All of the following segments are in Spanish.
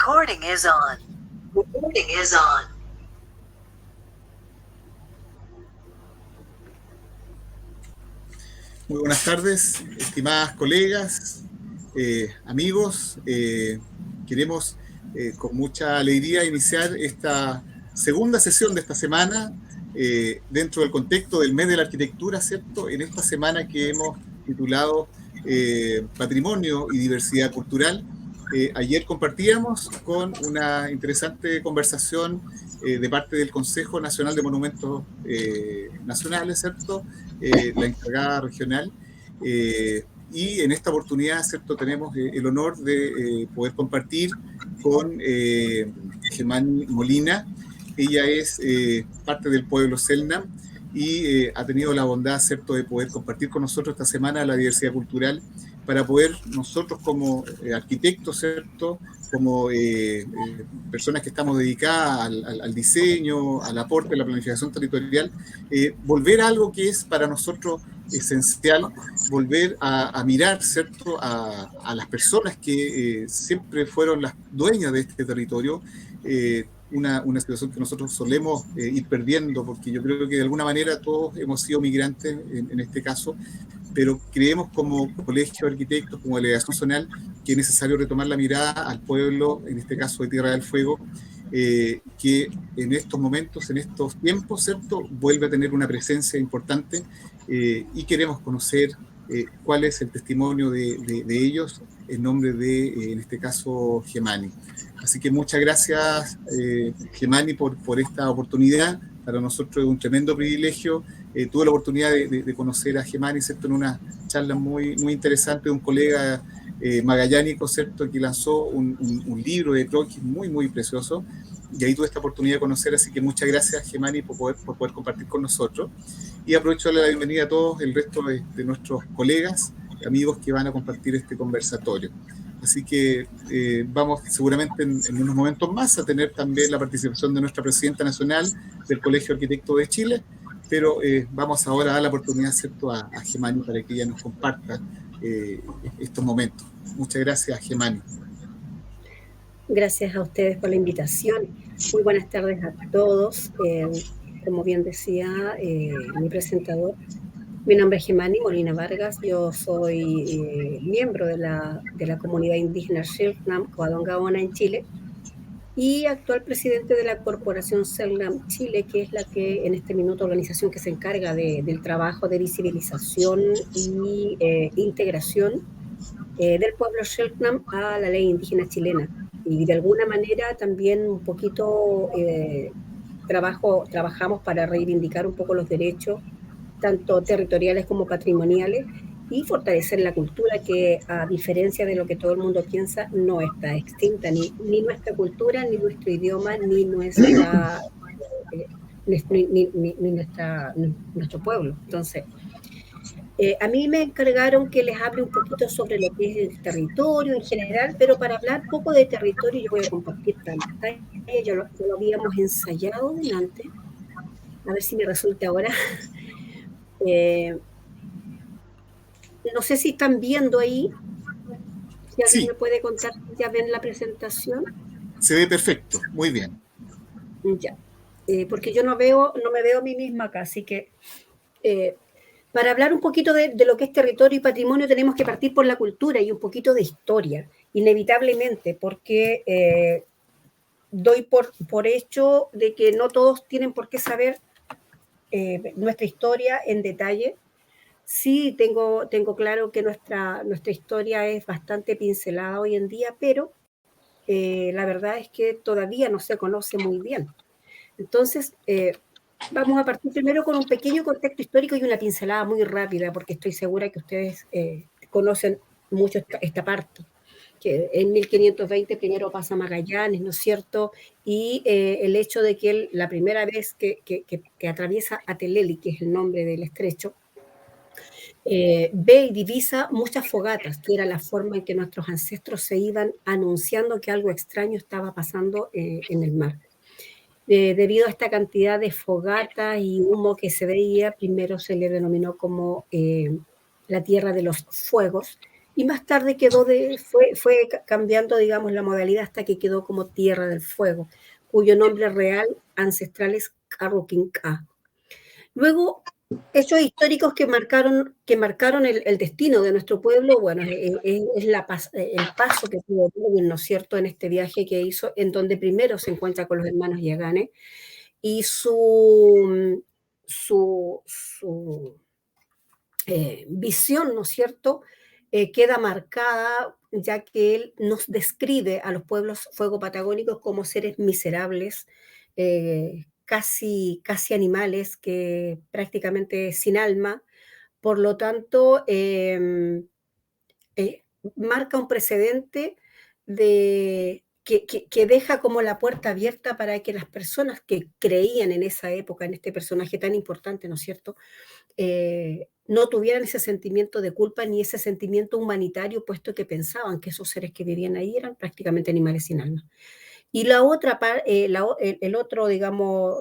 Recording is on. Recording is on. Muy buenas tardes, estimadas colegas, amigos. Queremos con mucha alegría iniciar esta segunda sesión de esta semana dentro del contexto del mes de la arquitectura, ¿cierto? En esta semana que hemos titulado Patrimonio y Diversidad Cultural. Ayer compartíamos con una interesante conversación de parte del Consejo Nacional de Monumentos Nacionales, ¿cierto? La encargada regional. Y en esta oportunidad, ¿cierto? Tenemos el honor de poder compartir con Gemani Molina. Ella es parte del pueblo Selknam y ha tenido la bondad, ¿cierto?, de poder compartir con nosotros esta semana la diversidad cultural para poder nosotros como arquitectos, ¿cierto?, como personas que estamos dedicadas al diseño, al aporte, a la planificación territorial, volver a algo que es para nosotros esencial, volver a mirar, ¿cierto?, a las personas que siempre fueron las dueñas de este territorio, una situación que nosotros solemos ir perdiendo, porque yo creo que de alguna manera todos hemos sido migrantes en este caso, pero creemos como colegio de arquitectos, como delegación zonal, que es necesario retomar la mirada al pueblo, en este caso de Tierra del Fuego, que en estos momentos, en estos tiempos, ¿cierto?, vuelve a tener una presencia importante y queremos conocer cuál es el testimonio de ellos en nombre de, en este caso, Gemani. Así que muchas gracias, Gemani, por esta oportunidad. Para nosotros es un tremendo privilegio. Tuve la oportunidad de conocer a Gemani, ¿cierto?, en una charla muy, muy interesante de un colega magallánico, ¿cierto?, que lanzó un libro de croquis muy, muy precioso. Y ahí tuve esta oportunidad de conocer, así que muchas gracias, Gemani, por poder compartir con nosotros. Y aprovecho de darle la bienvenida a todos el resto de nuestros colegas, amigos que van a compartir este conversatorio. Así que vamos seguramente en unos momentos más a tener también la participación de nuestra presidenta nacional del Colegio de Arquitectos de Chile, pero vamos ahora a dar la oportunidad, ¿cierto?, a Gemani para que ella nos comparta estos momentos. Muchas gracias, Gemani. Gracias a ustedes por la invitación. Muy buenas tardes a todos. Como bien decía mi presentador, mi nombre es Gemani Molina Vargas. Yo soy miembro de la comunidad indígena Selknam Coadongaona en Chile y actual presidente de la Corporación Selknam Chile, que es la que en este minuto organización que se encarga del trabajo de visibilización y integración del pueblo Selknam a la ley indígena chilena. Y de alguna manera también un poquito trabajamos para reivindicar un poco los derechos, tanto territoriales como patrimoniales, y fortalecer la cultura que, a diferencia de lo que todo el mundo piensa, no está extinta, ni nuestra cultura, ni nuestro idioma, ni nuestro pueblo. Entonces, a mí me encargaron que les hable un poquito sobre lo que es el territorio en general, pero para hablar poco de territorio yo voy a compartir pantalla, ya lo habíamos ensayado delante, a ver si me resulta ahora. No sé si están viendo ahí, si alguien Sí, me puede contar si ya ven la presentación. se ve perfecto, muy bien. Ya, porque yo no me veo a mí misma acá, así que para hablar un poquito de lo que es territorio y patrimonio tenemos que partir por la cultura y un poquito de historia, inevitablemente, porque doy por hecho de que no todos tienen por qué saber nuestra historia en detalle. Sí, tengo claro que nuestra historia es bastante pincelada hoy en día, pero la verdad es que todavía no se conoce muy bien. Entonces, vamos a partir primero con un pequeño contexto histórico y una pincelada muy rápida, porque estoy segura que ustedes conocen mucho esta parte, que en 1520 primero pasa Magallanes, ¿no es cierto? Y el hecho de que él, la primera vez que atraviesa Ateleli, que es el nombre del estrecho, ve y divisa muchas fogatas, que era la forma en que nuestros ancestros se iban anunciando que algo extraño estaba pasando en el mar. Debido a esta cantidad de fogatas y humo que se veía, primero se le denominó como la Tierra de los Fuegos, y más tarde fue cambiando, digamos, la modalidad hasta que quedó como Tierra del Fuego, cuyo nombre real ancestral es Carruquinca. Luego, hechos históricos que marcaron el destino de nuestro pueblo, bueno, es el paso que tuvo Darwin, ¿no es cierto?, en este viaje que hizo, en donde primero se encuentra con los hermanos Yaganes, y su visión, ¿no es cierto?, queda marcada, ya que él nos describe a los pueblos fuego-patagónicos como seres miserables, casi animales, que prácticamente sin alma. Por lo tanto, eh, marca un precedente que deja como la puerta abierta para que las personas que creían en esa época, en este personaje tan importante, ¿no es cierto?, no tuvieran ese sentimiento de culpa ni ese sentimiento humanitario, puesto que pensaban que esos seres que vivían ahí eran prácticamente animales sin alma. Y la otra el otro, digamos,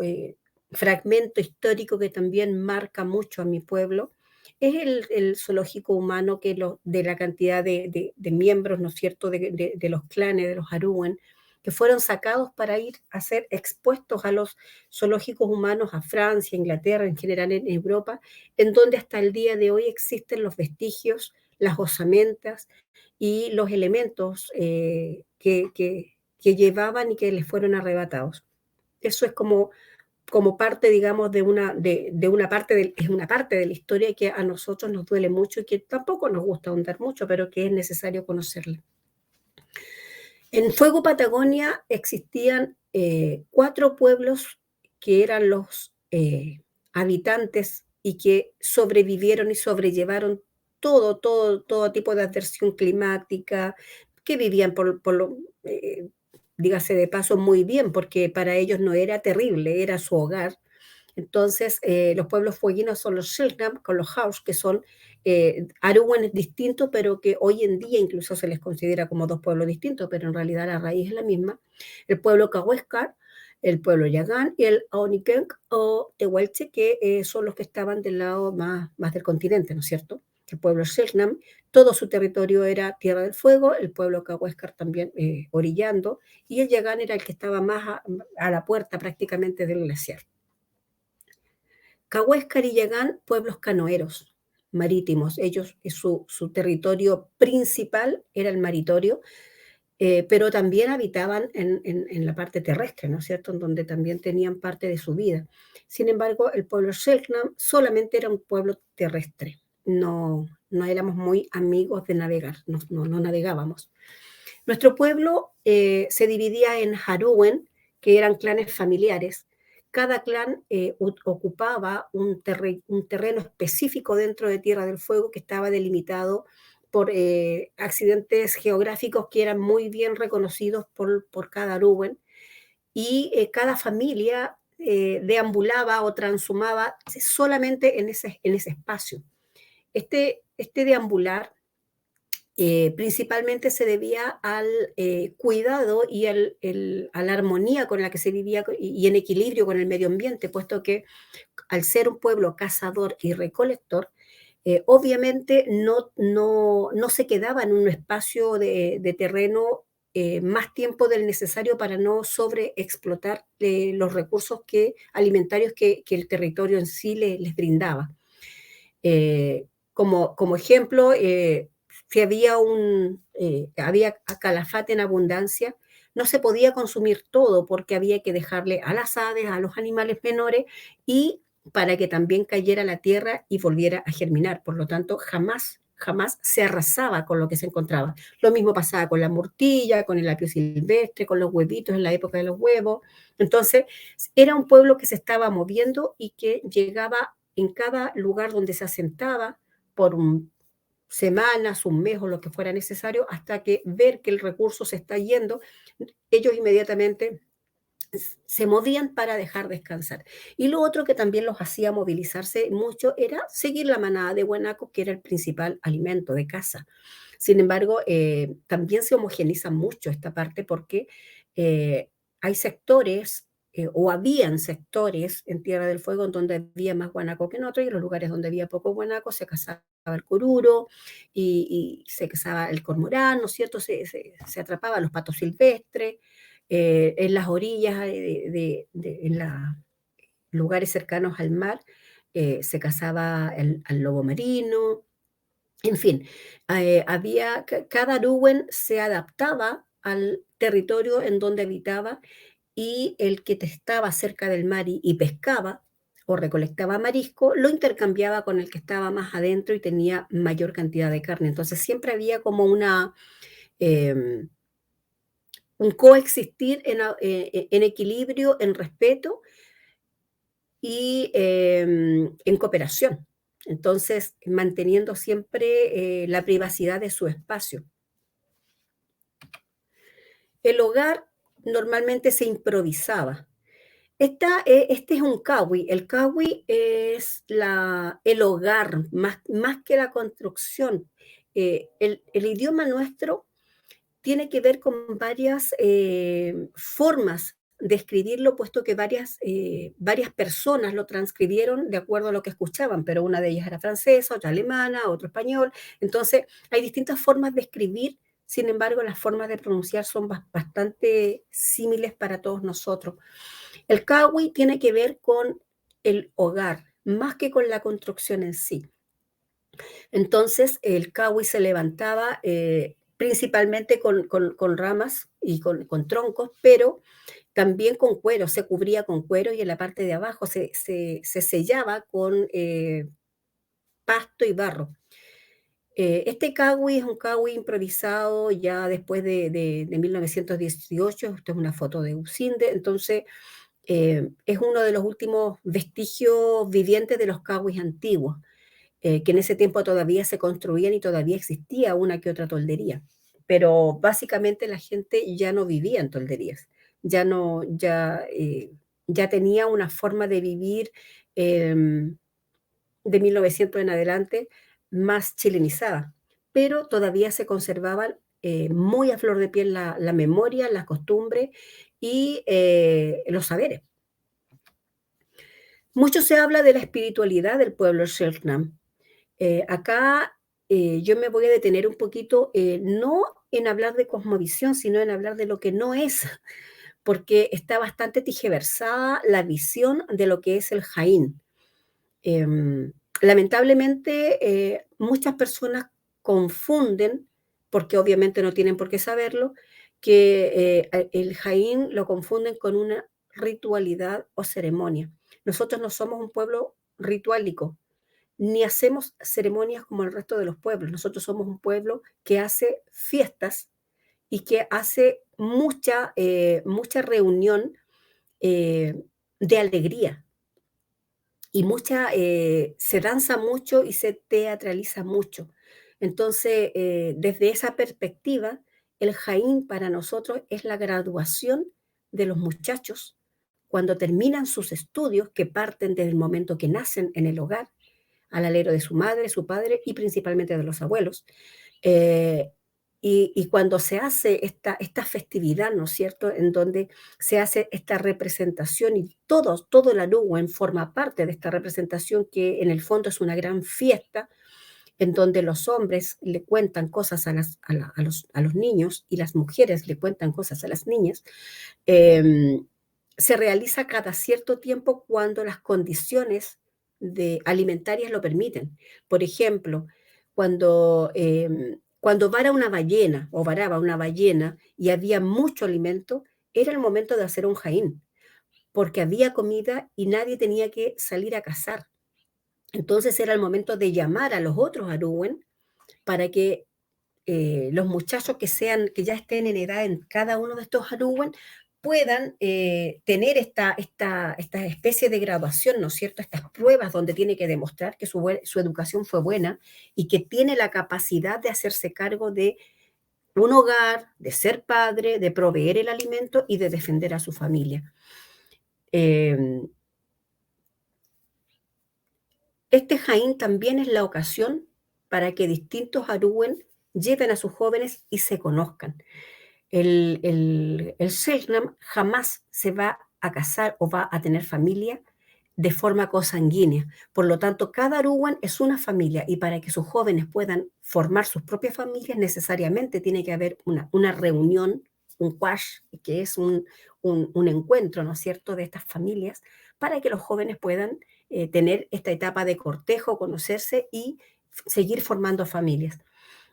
fragmento histórico que también marca mucho a mi pueblo es el zoológico humano, de la cantidad de miembros, ¿no es cierto?, de los clanes, de los Arúen, que fueron sacados para ir a ser expuestos a los zoológicos humanos, a Francia, Inglaterra, en general en Europa, en donde hasta el día de hoy existen los vestigios, las osamentas y los elementos que llevaban y que les fueron arrebatados. Eso es como parte, digamos, de una parte es una parte de la historia que a nosotros nos duele mucho y que tampoco nos gusta ahondar mucho, pero que es necesario conocerla. En Fuego Patagonia existían 4 pueblos que eran los habitantes y que sobrevivieron y sobrellevaron todo tipo de adversión climática, que vivían dígase de paso, muy bien, porque para ellos no era terrible, era su hogar. Entonces, los pueblos fueguinos son los Selknam con los Haus, que son Arúgenes distintos, pero que hoy en día incluso se les considera como 2 pueblos distintos, pero en realidad la raíz es la misma. El pueblo Cahuéscar, el pueblo Yagán y el Aonikenk o Tehuelche, que son los que estaban del lado más del continente, ¿no es cierto? El pueblo Selknam, todo su territorio era Tierra del Fuego, el pueblo Cahuéscar también orillando, y el Yagán era el que estaba más a la puerta prácticamente del glaciar. Cahuéscar y Yagán, pueblos canoeros, marítimos. Ellos, su territorio principal era el maritorio, pero también habitaban en la parte terrestre, ¿no es cierto?, en donde también tenían parte de su vida. Sin embargo, el pueblo Selknam solamente era un pueblo terrestre. No éramos muy amigos de navegar, no navegábamos. Nuestro pueblo se dividía en Harúen, que eran clanes familiares. Cada clan ocupaba un terreno específico dentro de Tierra del Fuego que estaba delimitado por accidentes geográficos que eran muy bien reconocidos por cada Harúen, y cada familia deambulaba o transhumaba solamente en ese espacio. Este deambular principalmente se debía al cuidado y a la armonía con la que se vivía y en equilibrio con el medio ambiente, puesto que al ser un pueblo cazador y recolector, obviamente no se quedaba en un espacio de terreno más tiempo del necesario para no sobreexplotar los recursos alimentarios que el territorio en sí les brindaba. Como ejemplo, si había calafate en abundancia, no se podía consumir todo porque había que dejarle a las aves, a los animales menores, y para que también cayera la tierra y volviera a germinar. Por lo tanto, jamás se arrasaba con lo que se encontraba. Lo mismo pasaba con la murtilla, con el apio silvestre, con los huevitos en la época de los huevos. Entonces, era un pueblo que se estaba moviendo y que llegaba en cada lugar donde se asentaba por semanas, un mes o lo que fuera necesario, hasta que ver que el recurso se está yendo, ellos inmediatamente se movían para dejar descansar. Y lo otro que también los hacía movilizarse mucho era seguir la manada de guanacos, que era el principal alimento de caza. Sin embargo, también se homogeniza mucho esta parte porque hay sectores o habían sectores en Tierra del Fuego en donde había más guanaco que en otros, y en los lugares donde había poco guanaco se cazaba el cururo y se cazaba el cormorán, ¿no es cierto? Se atrapaba a los patos silvestres, en las orillas, en los lugares cercanos al mar, se cazaba al lobo marino, en fin, cada arúguen se adaptaba al territorio en donde habitaba y el que estaba cerca del mar y pescaba o recolectaba marisco, lo intercambiaba con el que estaba más adentro y tenía mayor cantidad de carne. Entonces siempre había como eh, un coexistir en equilibrio, en respeto y en cooperación. Entonces, manteniendo siempre la privacidad de su espacio. El hogar normalmente se improvisaba. Este es un kawi. El kawi es el hogar, más que la construcción. El idioma nuestro tiene que ver con varias formas de escribirlo, puesto que varias personas lo transcribieron de acuerdo a lo que escuchaban, pero una de ellas era francesa, otra alemana, otro español. Entonces, hay distintas formas de escribir, sin embargo, las formas de pronunciar son bastante similares para todos nosotros. El kawi tiene que ver con el hogar, más que con la construcción en sí. Entonces, el kawi se levantaba principalmente con ramas y con troncos, pero también con cuero, se cubría con cuero y en la parte de abajo se sellaba con pasto y barro. Este kawi es un kawi improvisado ya después de 1918, esta es una foto de Usinde, entonces es uno de los últimos vestigios vivientes de los kawis antiguos, que en ese tiempo todavía se construían y todavía existía una que otra toldería. Pero básicamente la gente ya no vivía en tolderías, ya no, ya tenía una forma de vivir de 1900 en adelante más chilenizada, pero todavía se conservaban muy a flor de piel la memoria, las costumbres y los saberes. Mucho se habla de la espiritualidad del pueblo Selknam. Acá yo me voy a detener un poquito, no en hablar de cosmovisión, sino en hablar de lo que no es, porque está bastante tijeversada la visión de lo que es el Jaín. Lamentablemente, muchas personas confunden, porque obviamente no tienen por qué saberlo, que el Jaín lo confunden con una ritualidad o ceremonia. Nosotros no somos un pueblo rituálico, ni hacemos ceremonias como el resto de los pueblos. Nosotros somos un pueblo que hace fiestas y que hace mucha reunión de alegría. Y se danza mucho y se teatraliza mucho. Entonces, desde esa perspectiva, el Jaín para nosotros es la graduación de los muchachos cuando terminan sus estudios, que parten desde el momento que nacen en el hogar, al alero de su madre, su padre y principalmente de los abuelos. Y cuando se hace esta festividad, ¿no es cierto?, en donde se hace esta representación y todo el Arugüen forma parte de esta representación que en el fondo es una gran fiesta en donde los hombres le cuentan cosas a los niños y las mujeres le cuentan cosas a las niñas, se realiza cada cierto tiempo cuando las condiciones alimentarias lo permiten. Por ejemplo, cuando vara una ballena o varaba una ballena y había mucho alimento, era el momento de hacer un jaín, porque había comida y nadie tenía que salir a cazar. Entonces era el momento de llamar a los otros arúguen para que los muchachos que ya estén en edad en cada uno de estos arúguen puedan tener esta especie de graduación, ¿no es cierto? Estas pruebas donde tiene que demostrar que su educación fue buena y que tiene la capacidad de hacerse cargo de un hogar, de ser padre, de proveer el alimento y de defender a su familia. Este Jaín también es la ocasión para que distintos arúguen lleven a sus jóvenes y se conozcan. El Selknam jamás se va a casar o va a tener familia de forma consanguínea. Por lo tanto, cada Aruwan es una familia y para que sus jóvenes puedan formar sus propias familias, necesariamente tiene que haber una reunión, un quash, que es un encuentro, ¿no es cierto?, de estas familias, para que los jóvenes puedan tener esta etapa de cortejo, conocerse y seguir formando familias.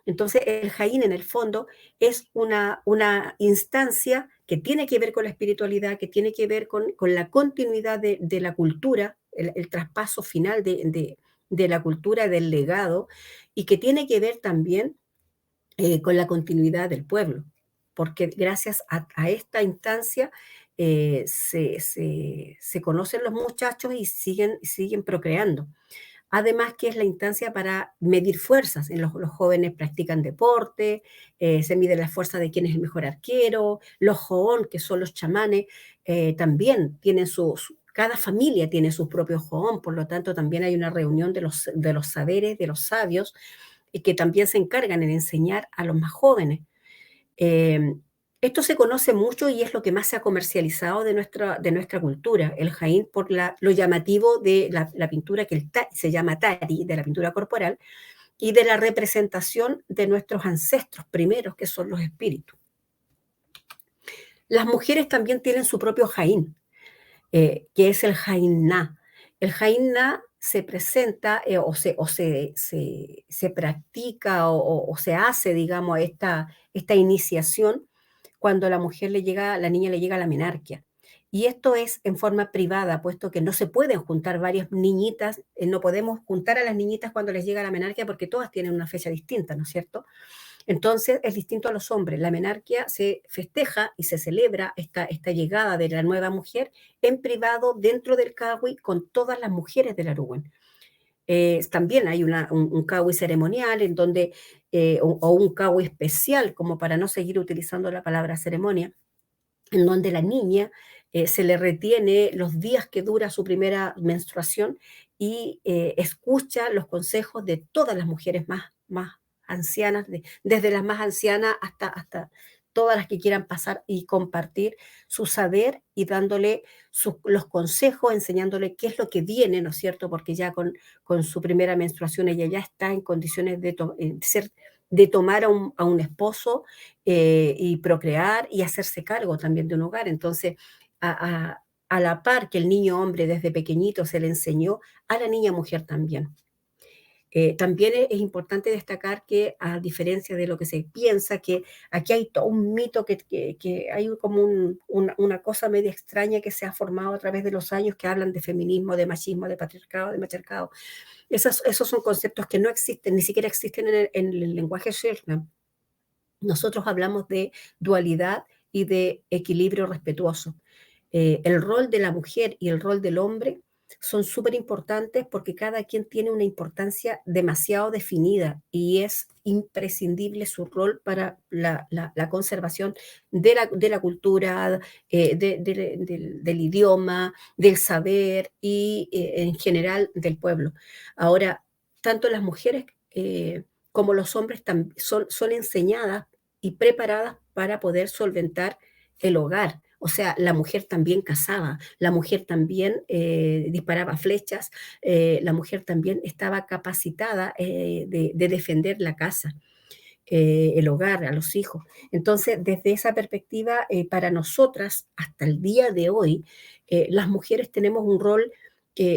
Entonces, el Jaín, en el fondo, es una instancia que tiene que ver con la espiritualidad, que tiene que ver con la continuidad de la cultura, el traspaso final de la cultura, del legado, y que tiene que ver también con la continuidad del pueblo, porque gracias a esta instancia se conocen los muchachos y siguen procreando. Además que es la instancia para medir fuerzas. Los jóvenes practican deporte, se mide la fuerza de quién es el mejor arquero, los joón, que son los chamanes, también tienen cada familia tiene sus propios joón, por lo tanto también hay una reunión de los saberes, de los sabios, que también se encargan en enseñar a los más jóvenes. Eh, Esto se conoce mucho y es lo que más se ha comercializado de nuestra cultura, el jaín, por lo llamativo de la pintura que se llama tari, de la pintura corporal, y de la representación de nuestros ancestros primeros, que son los espíritus. Las mujeres también tienen su propio jaín, que es el jaín-na. El jaín-na se presenta se practica o se hace, digamos, esta iniciación cuando la niña le llega a la menarquia. Y esto es en forma privada, puesto que no se pueden juntar varias niñitas, no podemos juntar a las niñitas cuando les llega la menarquia porque todas tienen una fecha distinta, ¿no es cierto? Entonces es distinto a los hombres. La menarquia se festeja y se celebra esta llegada de la nueva mujer en privado dentro del Cahui con todas las mujeres del Aruwen. También hay un Cahui ceremonial en donde, o un Cahui especial, como para no seguir utilizando la palabra ceremonia, en donde la niña se le retiene los días que dura su primera menstruación y escucha los consejos de todas las mujeres más ancianas, desde las más ancianas hasta todas las que quieran pasar y compartir su saber y dándole los consejos, enseñándole qué es lo que viene, ¿no es cierto? Porque ya con su primera menstruación ella ya está en condiciones de tomar a un esposo y procrear y hacerse cargo también de un hogar. Entonces, a la par que el niño hombre desde pequeñito se le enseñó, a la niña mujer también. También es importante destacar que, a diferencia de lo que se piensa, que aquí hay todo un mito, que hay como una cosa media extraña que se ha formado a través de los años, que hablan de feminismo, de machismo, de patriarcado, de matriarcado. Esos son conceptos que no existen, ni siquiera existen en el lenguaje Sherman. Nosotros hablamos de dualidad y de equilibrio respetuoso. El rol de la mujer y el rol del hombre son súper importantes porque cada quien tiene una importancia demasiado definida y es imprescindible su rol para la conservación de la cultura, del idioma, del saber y en general del pueblo. Ahora, tanto las mujeres como los hombres son enseñadas y preparadas para poder solventar el hogar. O sea, la mujer también cazaba, la mujer también disparaba flechas, la mujer también estaba capacitada de defender la casa, el hogar, a los hijos. Entonces, desde esa perspectiva, para nosotras, hasta el día de hoy, las mujeres tenemos un rol,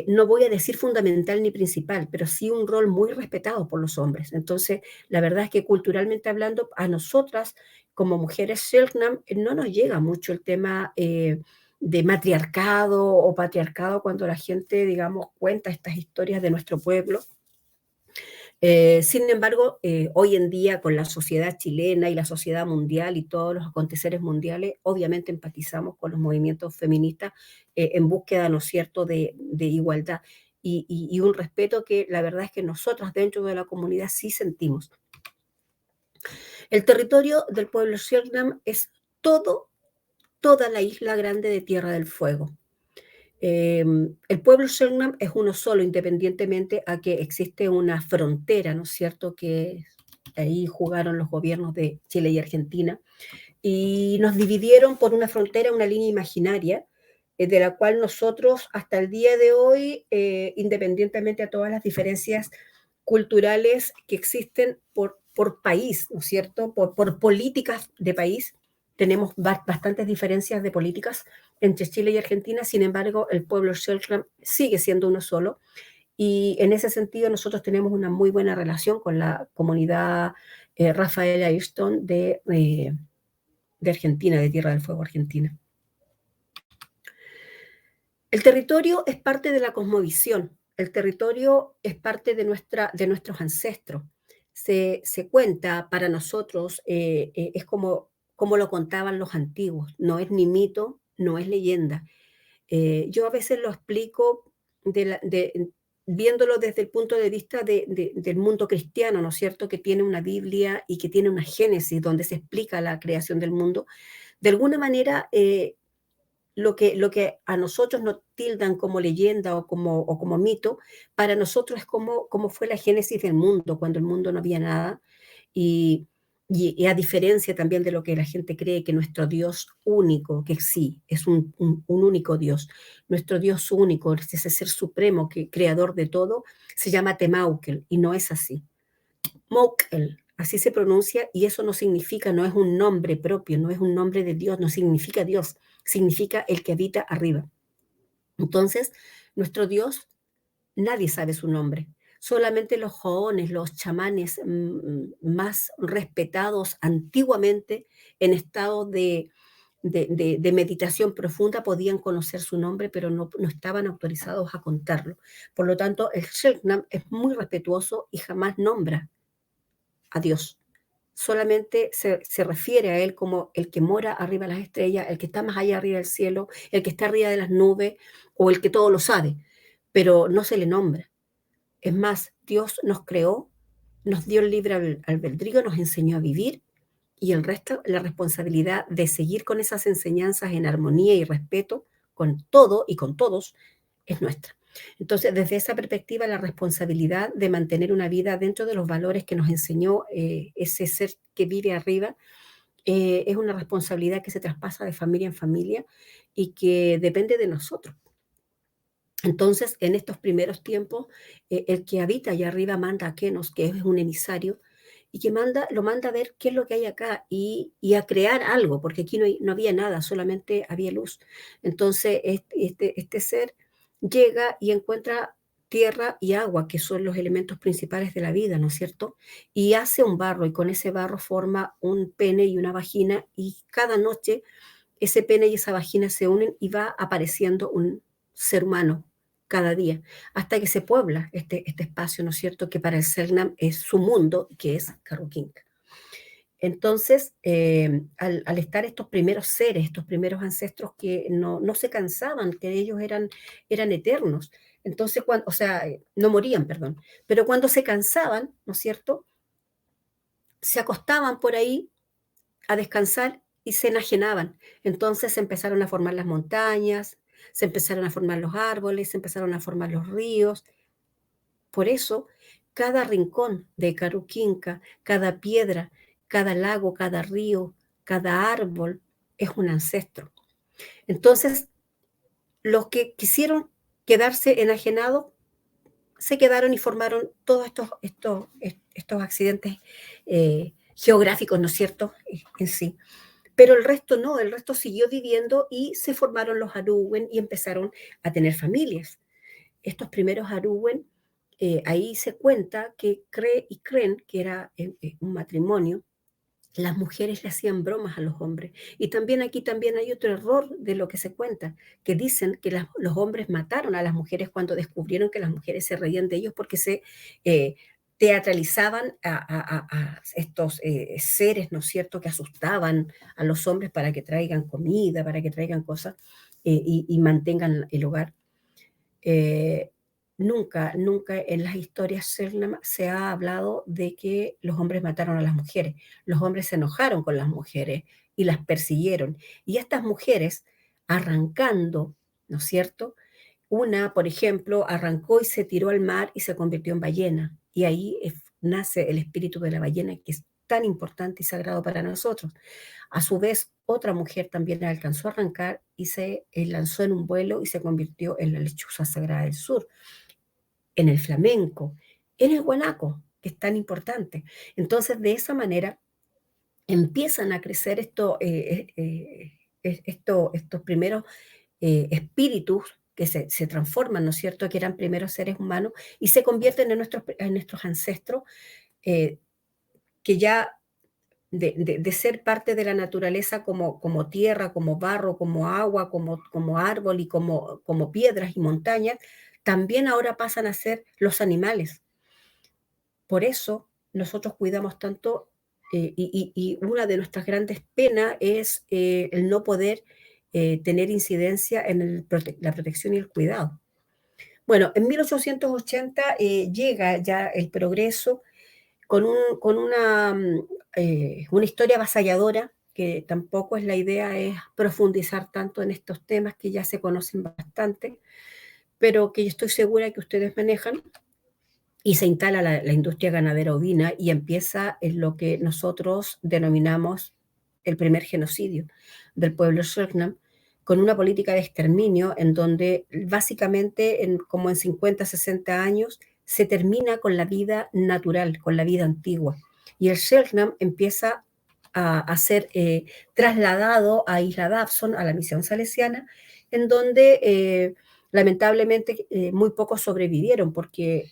no voy a decir fundamental ni principal, pero sí un rol muy respetado por los hombres. Entonces, la verdad es que culturalmente hablando, a nosotras, como mujeres Selknam, no nos llega mucho el tema de matriarcado o patriarcado cuando la gente, digamos, cuenta estas historias de nuestro pueblo. Sin embargo, hoy en día con la sociedad chilena y la sociedad mundial y todos los aconteceres mundiales, obviamente empatizamos con los movimientos feministas en búsqueda, ¿no es cierto?, de igualdad y un respeto que la verdad es que nosotros dentro de la comunidad sí sentimos. El territorio del pueblo Selknam es toda la isla grande de Tierra del Fuego. El pueblo Selknam es uno solo, independientemente a que existe una frontera, ¿no es cierto?, que ahí jugaron los gobiernos de Chile y Argentina, y nos dividieron por una frontera, una línea imaginaria, de la cual nosotros hasta el día de hoy, independientemente a todas las diferencias culturales que existen por país, ¿no es cierto? Por políticas de país, tenemos bastantes diferencias de políticas entre Chile y Argentina, sin embargo, el pueblo Selknam sigue siendo uno solo, y en ese sentido nosotros tenemos una muy buena relación con la comunidad Rafael Ayrton de Argentina, de Tierra del Fuego, Argentina. El territorio es parte de la cosmovisión, el territorio es parte de nuestros ancestros. Se cuenta para nosotros, es como lo contaban los antiguos, no es ni mito, no es leyenda. Yo a veces lo explico viéndolo desde el punto de vista del mundo cristiano, ¿no es cierto?, que tiene una Biblia y que tiene una Génesis donde se explica la creación del mundo. De alguna manera, lo que a nosotros nos tildan como leyenda o como mito, para nosotros es como fue la génesis del mundo, cuando el mundo no había nada, y, y a diferencia también de lo que la gente cree, que nuestro Dios único, que sí, es un único Dios, nuestro Dios único, ese ser supremo, creador de todo, se llama Temaukel, y no es así. Moukel, así se pronuncia, y eso no significa, no es un nombre propio, no es un nombre de Dios, no significa Dios, significa el que habita arriba. Entonces, nuestro Dios, nadie sabe su nombre. Solamente los johones, los chamanes más respetados antiguamente en estado de meditación profunda podían conocer su nombre, pero no estaban autorizados a contarlo. Por lo tanto, el Selknam es muy respetuoso y jamás nombra a Dios. Solamente se refiere a Él como el que mora arriba de las estrellas, el que está más allá arriba del cielo, el que está arriba de las nubes, o el que todo lo sabe, pero no se le nombra. Es más, Dios nos creó, nos dio el libre albedrío, nos enseñó a vivir, y el resto, la responsabilidad de seguir con esas enseñanzas en armonía y respeto con todo y con todos es nuestra. Entonces, desde esa perspectiva, la responsabilidad de mantener una vida dentro de los valores que nos enseñó ese ser que vive arriba, es una responsabilidad que se traspasa de familia en familia y que depende de nosotros. Entonces, en estos primeros tiempos, el que habita allá arriba manda a Kenos, que es un emisario, y que lo manda a ver qué es lo que hay acá y a crear algo, porque aquí no había nada, solamente había luz. Entonces, este ser llega y encuentra tierra y agua, que son los elementos principales de la vida, ¿no es cierto? Y hace un barro, y con ese barro forma un pene y una vagina, y cada noche ese pene y esa vagina se unen y va apareciendo un ser humano cada día, hasta que se puebla este espacio, ¿no es cierto?, que para el Selknam es su mundo, que es Karukink. Entonces, al estar estos primeros seres, estos primeros ancestros que no se cansaban, que ellos eran eternos, entonces, no morían, perdón, pero cuando se cansaban, ¿no es cierto?, se acostaban por ahí a descansar y se enajenaban. Entonces se empezaron a formar las montañas, se empezaron a formar los árboles, se empezaron a formar los ríos. Por eso, cada rincón de Caruquinca, cada piedra, cada lago, cada río, cada árbol es un ancestro. Entonces, los que quisieron quedarse enajenados se quedaron y formaron todos estos accidentes geográficos, ¿no es cierto?, en sí. Pero el resto no, el resto siguió viviendo y se formaron los Aruwen y empezaron a tener familias. Estos primeros Aruwen, ahí se cuenta que creen que era un matrimonio, las mujeres le hacían bromas a los hombres. Y aquí también hay otro error de lo que se cuenta, que dicen que los hombres mataron a las mujeres cuando descubrieron que las mujeres se reían de ellos porque se teatralizaban a estos seres, ¿no es cierto?, que asustaban a los hombres para que traigan comida, para que traigan cosas y mantengan el hogar. Nunca en las historias Selknam se ha hablado de que los hombres mataron a las mujeres. Los hombres se enojaron con las mujeres y las persiguieron. Y estas mujeres arrancando, ¿no es cierto?, una, por ejemplo, arrancó y se tiró al mar y se convirtió en ballena. Y ahí nace el espíritu de la ballena, que es tan importante y sagrado para nosotros. A su vez, otra mujer también alcanzó a arrancar y se lanzó en un vuelo y se convirtió en la lechuza sagrada del sur, en el flamenco, en el guanaco, que es tan importante. Entonces, de esa manera, empiezan a crecer estos primeros espíritus que se transforman, ¿no es cierto?, que eran primeros seres humanos y se convierten en nuestros ancestros, eh, que ya de ser parte de la naturaleza como tierra, como barro, como agua, como árbol y como piedras y montañas, también ahora pasan a ser los animales. Por eso nosotros cuidamos tanto y una de nuestras grandes penas es el no poder tener incidencia en la protección y el cuidado. Bueno, en 1880 llega ya el progreso con una historia avasalladora, que tampoco es la idea es profundizar tanto en estos temas que ya se conocen bastante, pero que yo estoy segura que ustedes manejan, y se instala la industria ganadera ovina y empieza en lo que nosotros denominamos el primer genocidio del pueblo Selknam, con una política de exterminio en donde básicamente como en 50, 60 años se termina con la vida natural, con la vida antigua. Y el Selknam empieza a ser trasladado a Isla Dawson, a la misión salesiana, en donde lamentablemente muy pocos sobrevivieron porque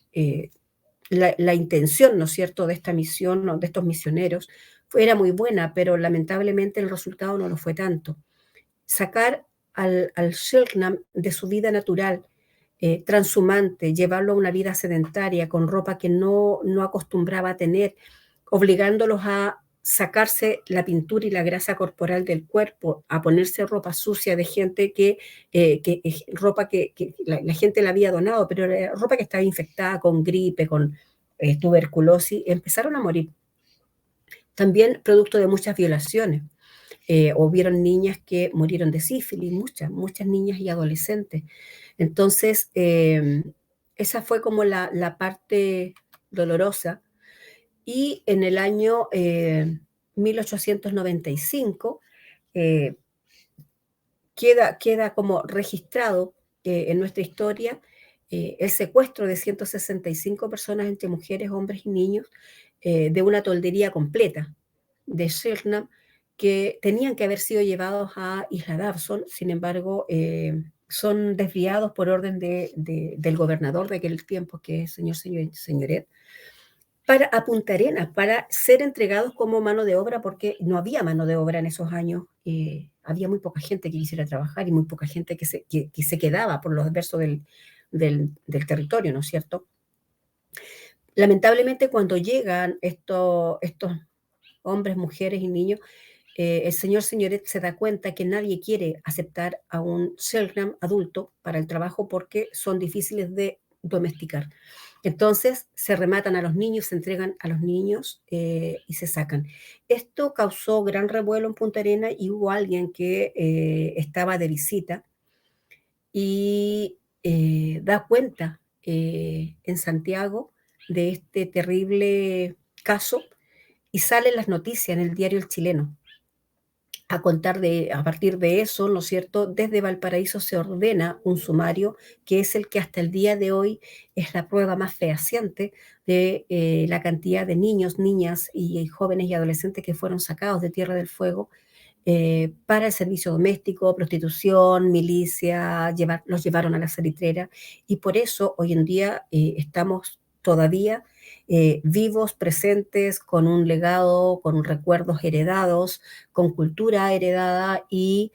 la intención, ¿no es cierto?, de esta misión, ¿no?, de estos misioneros, era muy buena, pero lamentablemente el resultado no lo fue tanto. Sacar al Selknam de su vida natural, transhumante, llevarlo a una vida sedentaria, con ropa que no acostumbraba a tener, obligándolos a sacarse la pintura y la grasa corporal del cuerpo, a ponerse ropa sucia de gente ropa que la gente la había donado, pero era ropa que estaba infectada con gripe, con tuberculosis, empezaron a morir. También producto de muchas violaciones. Hubieron niñas que murieron de sífilis, muchas niñas y adolescentes. Entonces, esa fue como la parte dolorosa. Y en el año 1895 queda como registrado en nuestra historia el secuestro de 165 personas entre mujeres, hombres y niños de una toldería completa de Selknam, que tenían que haber sido llevados a Isla Dawson. Sin embargo, son desviados por orden del gobernador de aquel tiempo, que es el señor Señoret, a Punta Arenas, para ser entregados como mano de obra, porque no había mano de obra en esos años. Había muy poca gente que quisiera trabajar y muy poca gente que se quedaba por los versos del territorio, ¿no es cierto? Lamentablemente, cuando llegan estos hombres, mujeres y niños, el señor Señoret se da cuenta que nadie quiere aceptar a un Selknam adulto para el trabajo porque son difíciles de domesticar. Entonces se rematan a los niños, se entregan a los niños y se sacan. Esto causó gran revuelo en Punta Arenas y hubo alguien que estaba de visita y da cuenta en Santiago de este terrible caso y salen las noticias en el diario El Chileno. A partir de eso, ¿no es cierto?, desde Valparaíso se ordena un sumario que es el que hasta el día de hoy es la prueba más fehaciente de la cantidad de niños, niñas y jóvenes y adolescentes que fueron sacados de Tierra del Fuego para el servicio doméstico, prostitución, milicia, los llevaron a la salitrera, y por eso hoy en día estamos todavía vivos, presentes, con un legado, con recuerdos heredados, con cultura heredada y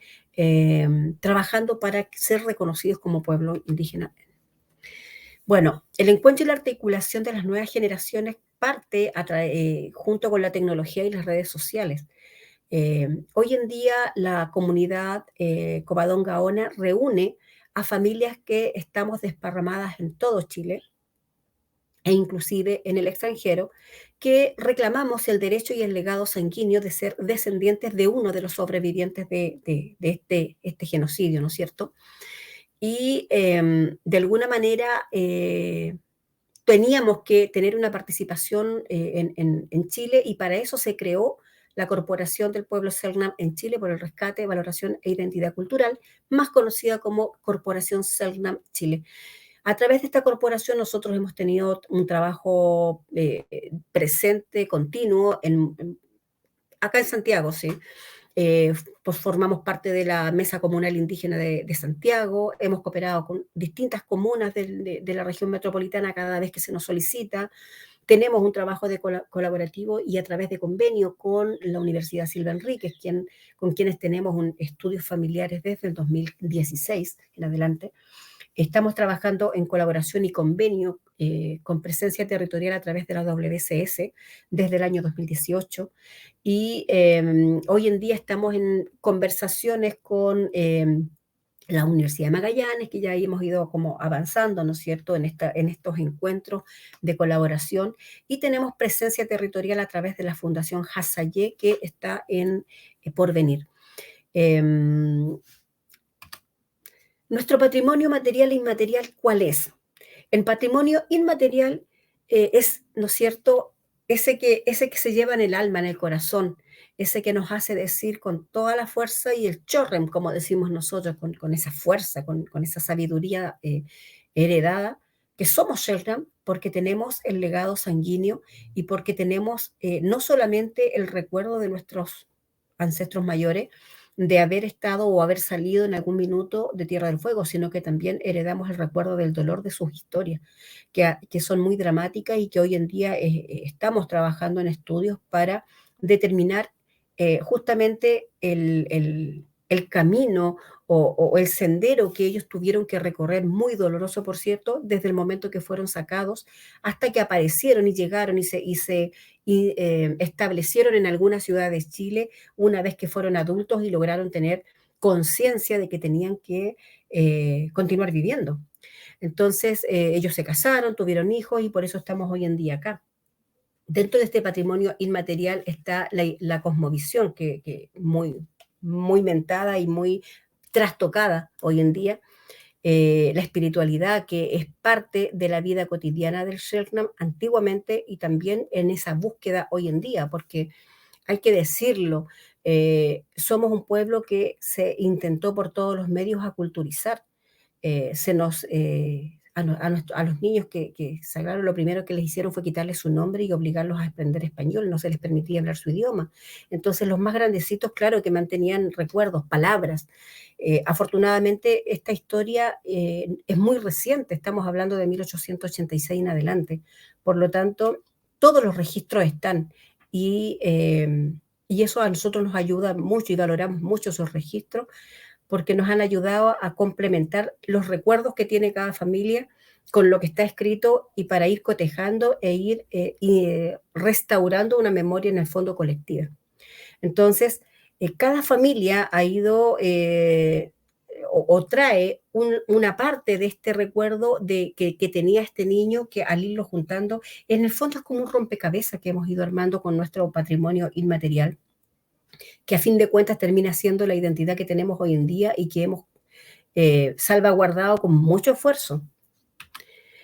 trabajando para ser reconocidos como pueblo indígena. Bueno, el encuentro y la articulación de las nuevas generaciones parte junto con la tecnología y las redes sociales. Hoy en día la comunidad Covadonga Gaona reúne a familias que estamos desparramadas en todo Chile e inclusive en el extranjero, que reclamamos el derecho y el legado sanguíneo de ser descendientes de uno de los sobrevivientes de este genocidio, ¿no es cierto? Y de alguna manera teníamos que tener una participación en Chile, y para eso se creó la Corporación del Pueblo Selknam en Chile por el Rescate, Valoración e Identidad Cultural, más conocida como Corporación Selknam Chile. A través de esta corporación nosotros hemos tenido un trabajo presente, continuo, acá en Santiago, sí. Pues formamos parte de la Mesa Comunal Indígena de Santiago, hemos cooperado con distintas comunas de la región metropolitana cada vez que se nos solicita. Tenemos un trabajo colaborativo y a través de convenio con la Universidad Silva Enríquez, con quienes tenemos estudios familiares desde el 2016 en adelante. Estamos trabajando en colaboración y convenio con presencia territorial a través de la WCS desde el año 2018, y hoy en día estamos en conversaciones con la Universidad de Magallanes, que ya hemos ido como avanzando, ¿no es cierto?, en estos encuentros de colaboración, y tenemos presencia territorial a través de la Fundación Hassayé, que está en Porvenir. Nuestro patrimonio material e inmaterial, ¿cuál es? El patrimonio inmaterial es, ¿no es cierto?, ese que se lleva en el alma, en el corazón, ese que nos hace decir con toda la fuerza y el chorrem, como decimos nosotros, con esa fuerza, con esa sabiduría heredada, que somos Selknam porque tenemos el legado sanguíneo y porque tenemos no solamente el recuerdo de nuestros ancestros mayores, de haber estado o haber salido en algún minuto de Tierra del Fuego, sino que también heredamos el recuerdo del dolor de sus historias, que son muy dramáticas y que hoy en día estamos trabajando en estudios para determinar justamente el camino o el sendero que ellos tuvieron que recorrer, muy doloroso, por cierto, desde el momento que fueron sacados hasta que aparecieron y llegaron y se establecieron en algunas ciudades de Chile una vez que fueron adultos y lograron tener conciencia de que tenían que continuar viviendo. Entonces, ellos se casaron, tuvieron hijos y por eso estamos hoy en día acá. Dentro de este patrimonio inmaterial está la cosmovisión, que muy, muy mentada y muy trastocada hoy en día, la espiritualidad, que es parte de la vida cotidiana del Selknam antiguamente y también en esa búsqueda hoy en día, porque hay que decirlo, somos un pueblo que se intentó por todos los medios aculturizar. A los niños que sacaron, lo primero que les hicieron fue quitarles su nombre y obligarlos a aprender español, no se les permitía hablar su idioma. Entonces los más grandecitos, claro que mantenían recuerdos, palabras. Afortunadamente esta historia es muy reciente, estamos hablando de 1886 en adelante, por lo tanto todos los registros están y eso a nosotros nos ayuda mucho y valoramos mucho esos registros, porque nos han ayudado a complementar los recuerdos que tiene cada familia con lo que está escrito y para ir cotejando e ir restaurando una memoria en el fondo colectiva. Entonces, cada familia ha ido o trae una parte de este recuerdo que tenía este niño, que al irlo juntando, en el fondo es como un rompecabezas que hemos ido armando con nuestro patrimonio inmaterial, que a fin de cuentas termina siendo la identidad que tenemos hoy en día y que hemos salvaguardado con mucho esfuerzo.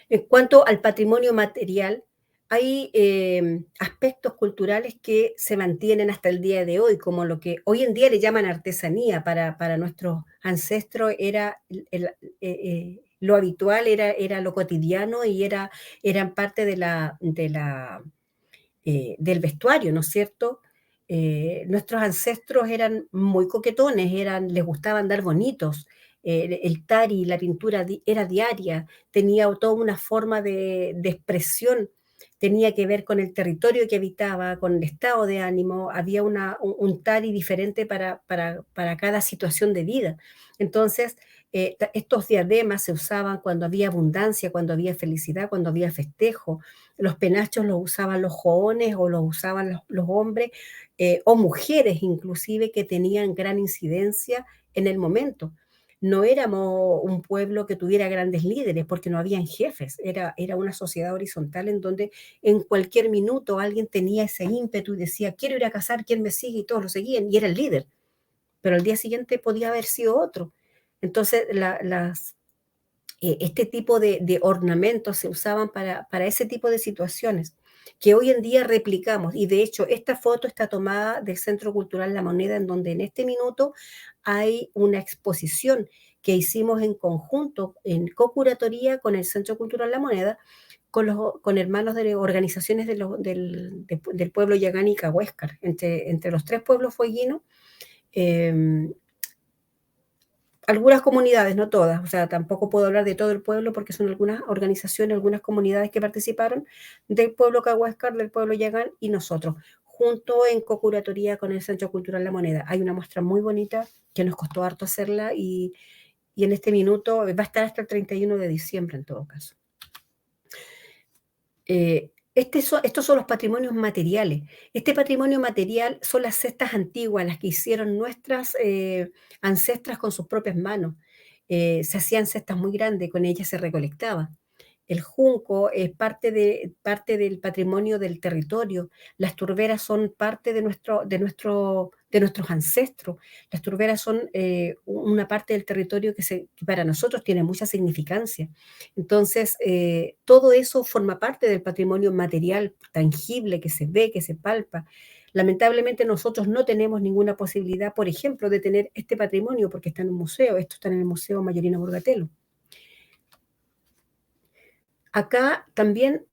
En cuanto al patrimonio material, hay aspectos culturales que se mantienen hasta el día de hoy, como lo que hoy en día le llaman artesanía. Para nuestros ancestros era lo habitual, era lo cotidiano y eran parte del vestuario, ¿no es cierto? Nuestros ancestros eran muy coquetones, les gustaba andar bonitos, el tari, la pintura era diaria, tenía toda una forma de expresión, tenía que ver con el territorio que habitaba, con el estado de ánimo, había un tari diferente para cada situación de vida. Entonces, estos diademas se usaban cuando había abundancia, cuando había felicidad, cuando había festejo. Los penachos los usaban los jóvenes o los usaban los hombres o mujeres inclusive, que tenían gran incidencia en el momento. No éramos un pueblo que tuviera grandes líderes porque no habían jefes, era una sociedad horizontal en donde en cualquier minuto alguien tenía ese ímpetu y decía, quiero ir a cazar, ¿quién me sigue? Y todos lo seguían y era el líder, pero al día siguiente podía haber sido otro. Entonces este tipo de ornamentos se usaban para ese tipo de situaciones que hoy en día replicamos. Y de hecho, esta foto está tomada del Centro Cultural La Moneda, en donde en este minuto hay una exposición que hicimos en conjunto, en co-curatoría con el Centro Cultural La Moneda, con hermanos de organizaciones del pueblo Yagán y Cahuéscar, entre los tres pueblos fueguinos. Algunas comunidades, no todas, o sea, tampoco puedo hablar de todo el pueblo porque son algunas organizaciones, algunas comunidades que participaron del pueblo Cahuéscar, del pueblo Yagán y nosotros, junto en co-curatoría con el Centro Cultural La Moneda. Hay una muestra muy bonita que nos costó harto hacerla y en este minuto va a estar hasta el 31 de diciembre en todo caso. Estos son los patrimonios materiales. Este patrimonio material son las cestas antiguas, las que hicieron nuestras ancestras con sus propias manos. Se hacían cestas muy grandes, con ellas se recolectaba. El junco es parte del patrimonio del territorio. Las turberas son parte de nuestros ancestros. Las turberas son una parte del territorio que para nosotros tiene mucha significancia. Entonces, todo eso forma parte del patrimonio material, tangible, que se ve, que se palpa. Lamentablemente nosotros no tenemos ninguna posibilidad, por ejemplo, de tener este patrimonio porque está en un museo. Esto está en el Museo Mayorino Borgatelo. Acá también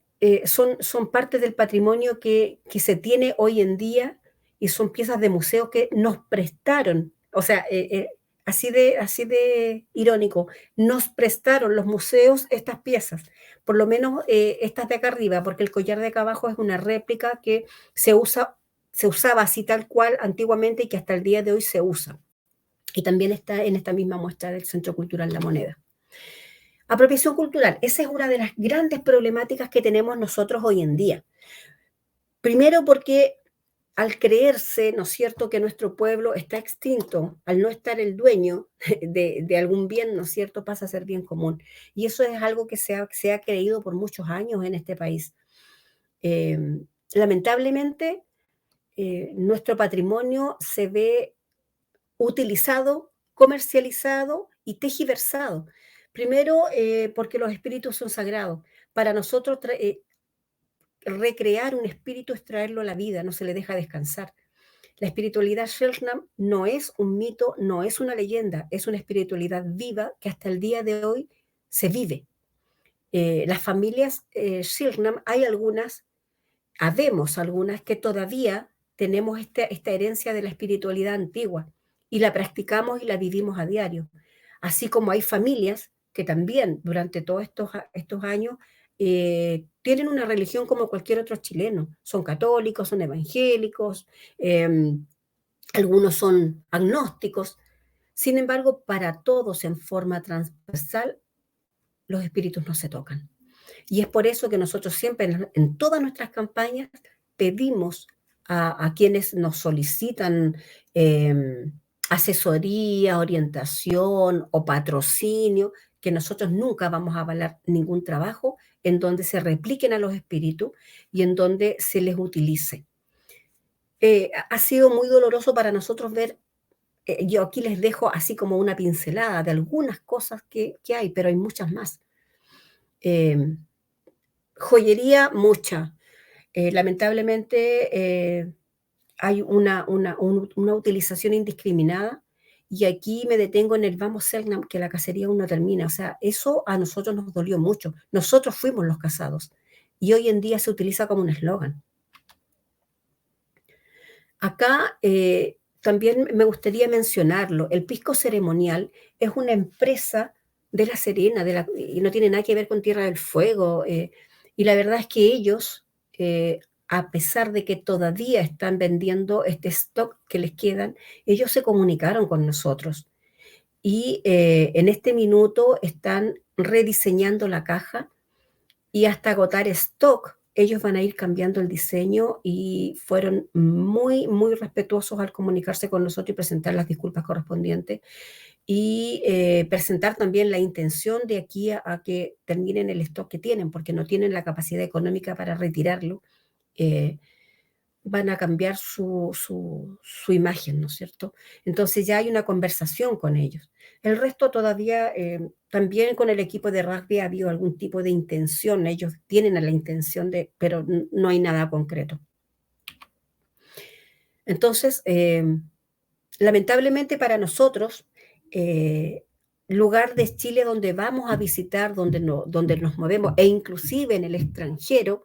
son parte del patrimonio que se tiene hoy en día y son piezas de museo que nos prestaron, o sea, así de irónico, nos prestaron los museos estas piezas, por lo menos estas de acá arriba, porque el collar de acá abajo es una réplica que se usaba así tal cual antiguamente y que hasta el día de hoy se usa. Y también está en esta misma muestra del Centro Cultural La Moneda. Apropiación cultural, esa es una de las grandes problemáticas que tenemos nosotros hoy en día. Primero porque al creerse, ¿no es cierto?, que nuestro pueblo está extinto, al no estar el dueño de algún bien, ¿no es cierto?, pasa a ser bien común. Y eso es algo que se ha creído por muchos años en este país. Lamentablemente, nuestro patrimonio se ve utilizado, comercializado y tergiversado. Primero, porque los espíritus son sagrados. Para nosotros, recrear un espíritu es traerlo a la vida, no se le deja descansar. La espiritualidad Selknam no es un mito, no es una leyenda, es una espiritualidad viva que hasta el día de hoy se vive. Las familias Selknam, habemos algunas que todavía tenemos esta herencia de la espiritualidad antigua y la practicamos y la vivimos a diario. Así como hay familias que también durante todos estos años tienen una religión como cualquier otro chileno. Son católicos, son evangélicos, algunos son agnósticos. Sin embargo, para todos en forma transversal, los espíritus no se tocan. Y es por eso que nosotros siempre en todas nuestras campañas pedimos a quienes nos solicitan asesoría, orientación o patrocinio, que nosotros nunca vamos a avalar ningún trabajo en donde se repliquen a los espíritus y en donde se les utilice. Ha sido muy doloroso para nosotros ver, yo aquí les dejo así como una pincelada de algunas cosas que hay, pero hay muchas más. Joyería, mucha. Lamentablemente hay una utilización indiscriminada y aquí me detengo en el vamos Selknam, que la cacería aún no termina. O sea, eso a nosotros nos dolió mucho. Nosotros fuimos los cazados y hoy en día se utiliza como un eslogan. Acá también me gustaría mencionarlo. El Pisco Ceremonial es una empresa de La Serena y no tiene nada que ver con Tierra del Fuego. Y la verdad es que ellos, a pesar de que todavía están vendiendo este stock que les quedan, ellos se comunicaron con nosotros. Y en este minuto están rediseñando la caja y hasta agotar stock, ellos van a ir cambiando el diseño y fueron muy, muy respetuosos al comunicarse con nosotros y presentar las disculpas correspondientes y presentar también la intención de aquí a que terminen el stock que tienen, porque no tienen la capacidad económica para retirarlo. van a cambiar su imagen, ¿no es cierto? Entonces ya hay una conversación con ellos. El resto todavía, también con el equipo de rugby ha habido algún tipo de intención, ellos tienen la intención de, pero no hay nada concreto. Entonces, lamentablemente para nosotros, lugar de Chile donde vamos a visitar, donde nos movemos, e inclusive en el extranjero,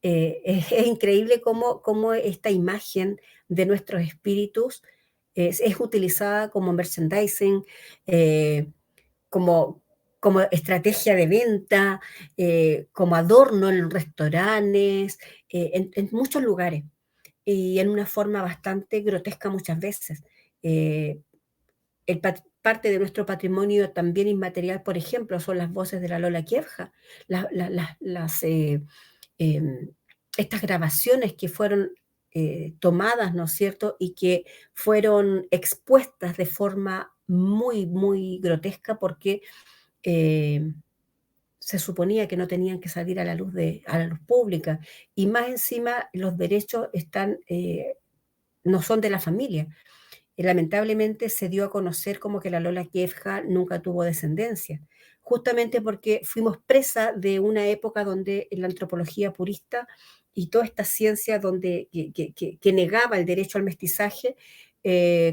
es increíble cómo esta imagen de nuestros espíritus es utilizada como merchandising, como, como estrategia de venta, como adorno en restaurantes, en muchos lugares, y en una forma bastante grotesca muchas veces. Eh, Parte de nuestro patrimonio también inmaterial, por ejemplo, son las voces de la Lola Kievja, las eh, estas grabaciones que fueron tomadas, ¿no es cierto?, y que fueron expuestas de forma muy, muy grotesca porque eh, se suponía que no tenían que salir a la luz, a la luz pública, y más encima los derechos no son de la familia. Lamentablemente se dio a conocer como que la Lola Kievja nunca tuvo descendencia, justamente porque fuimos presa de una época donde la antropología purista y toda esta ciencia que negaba el derecho al mestizaje,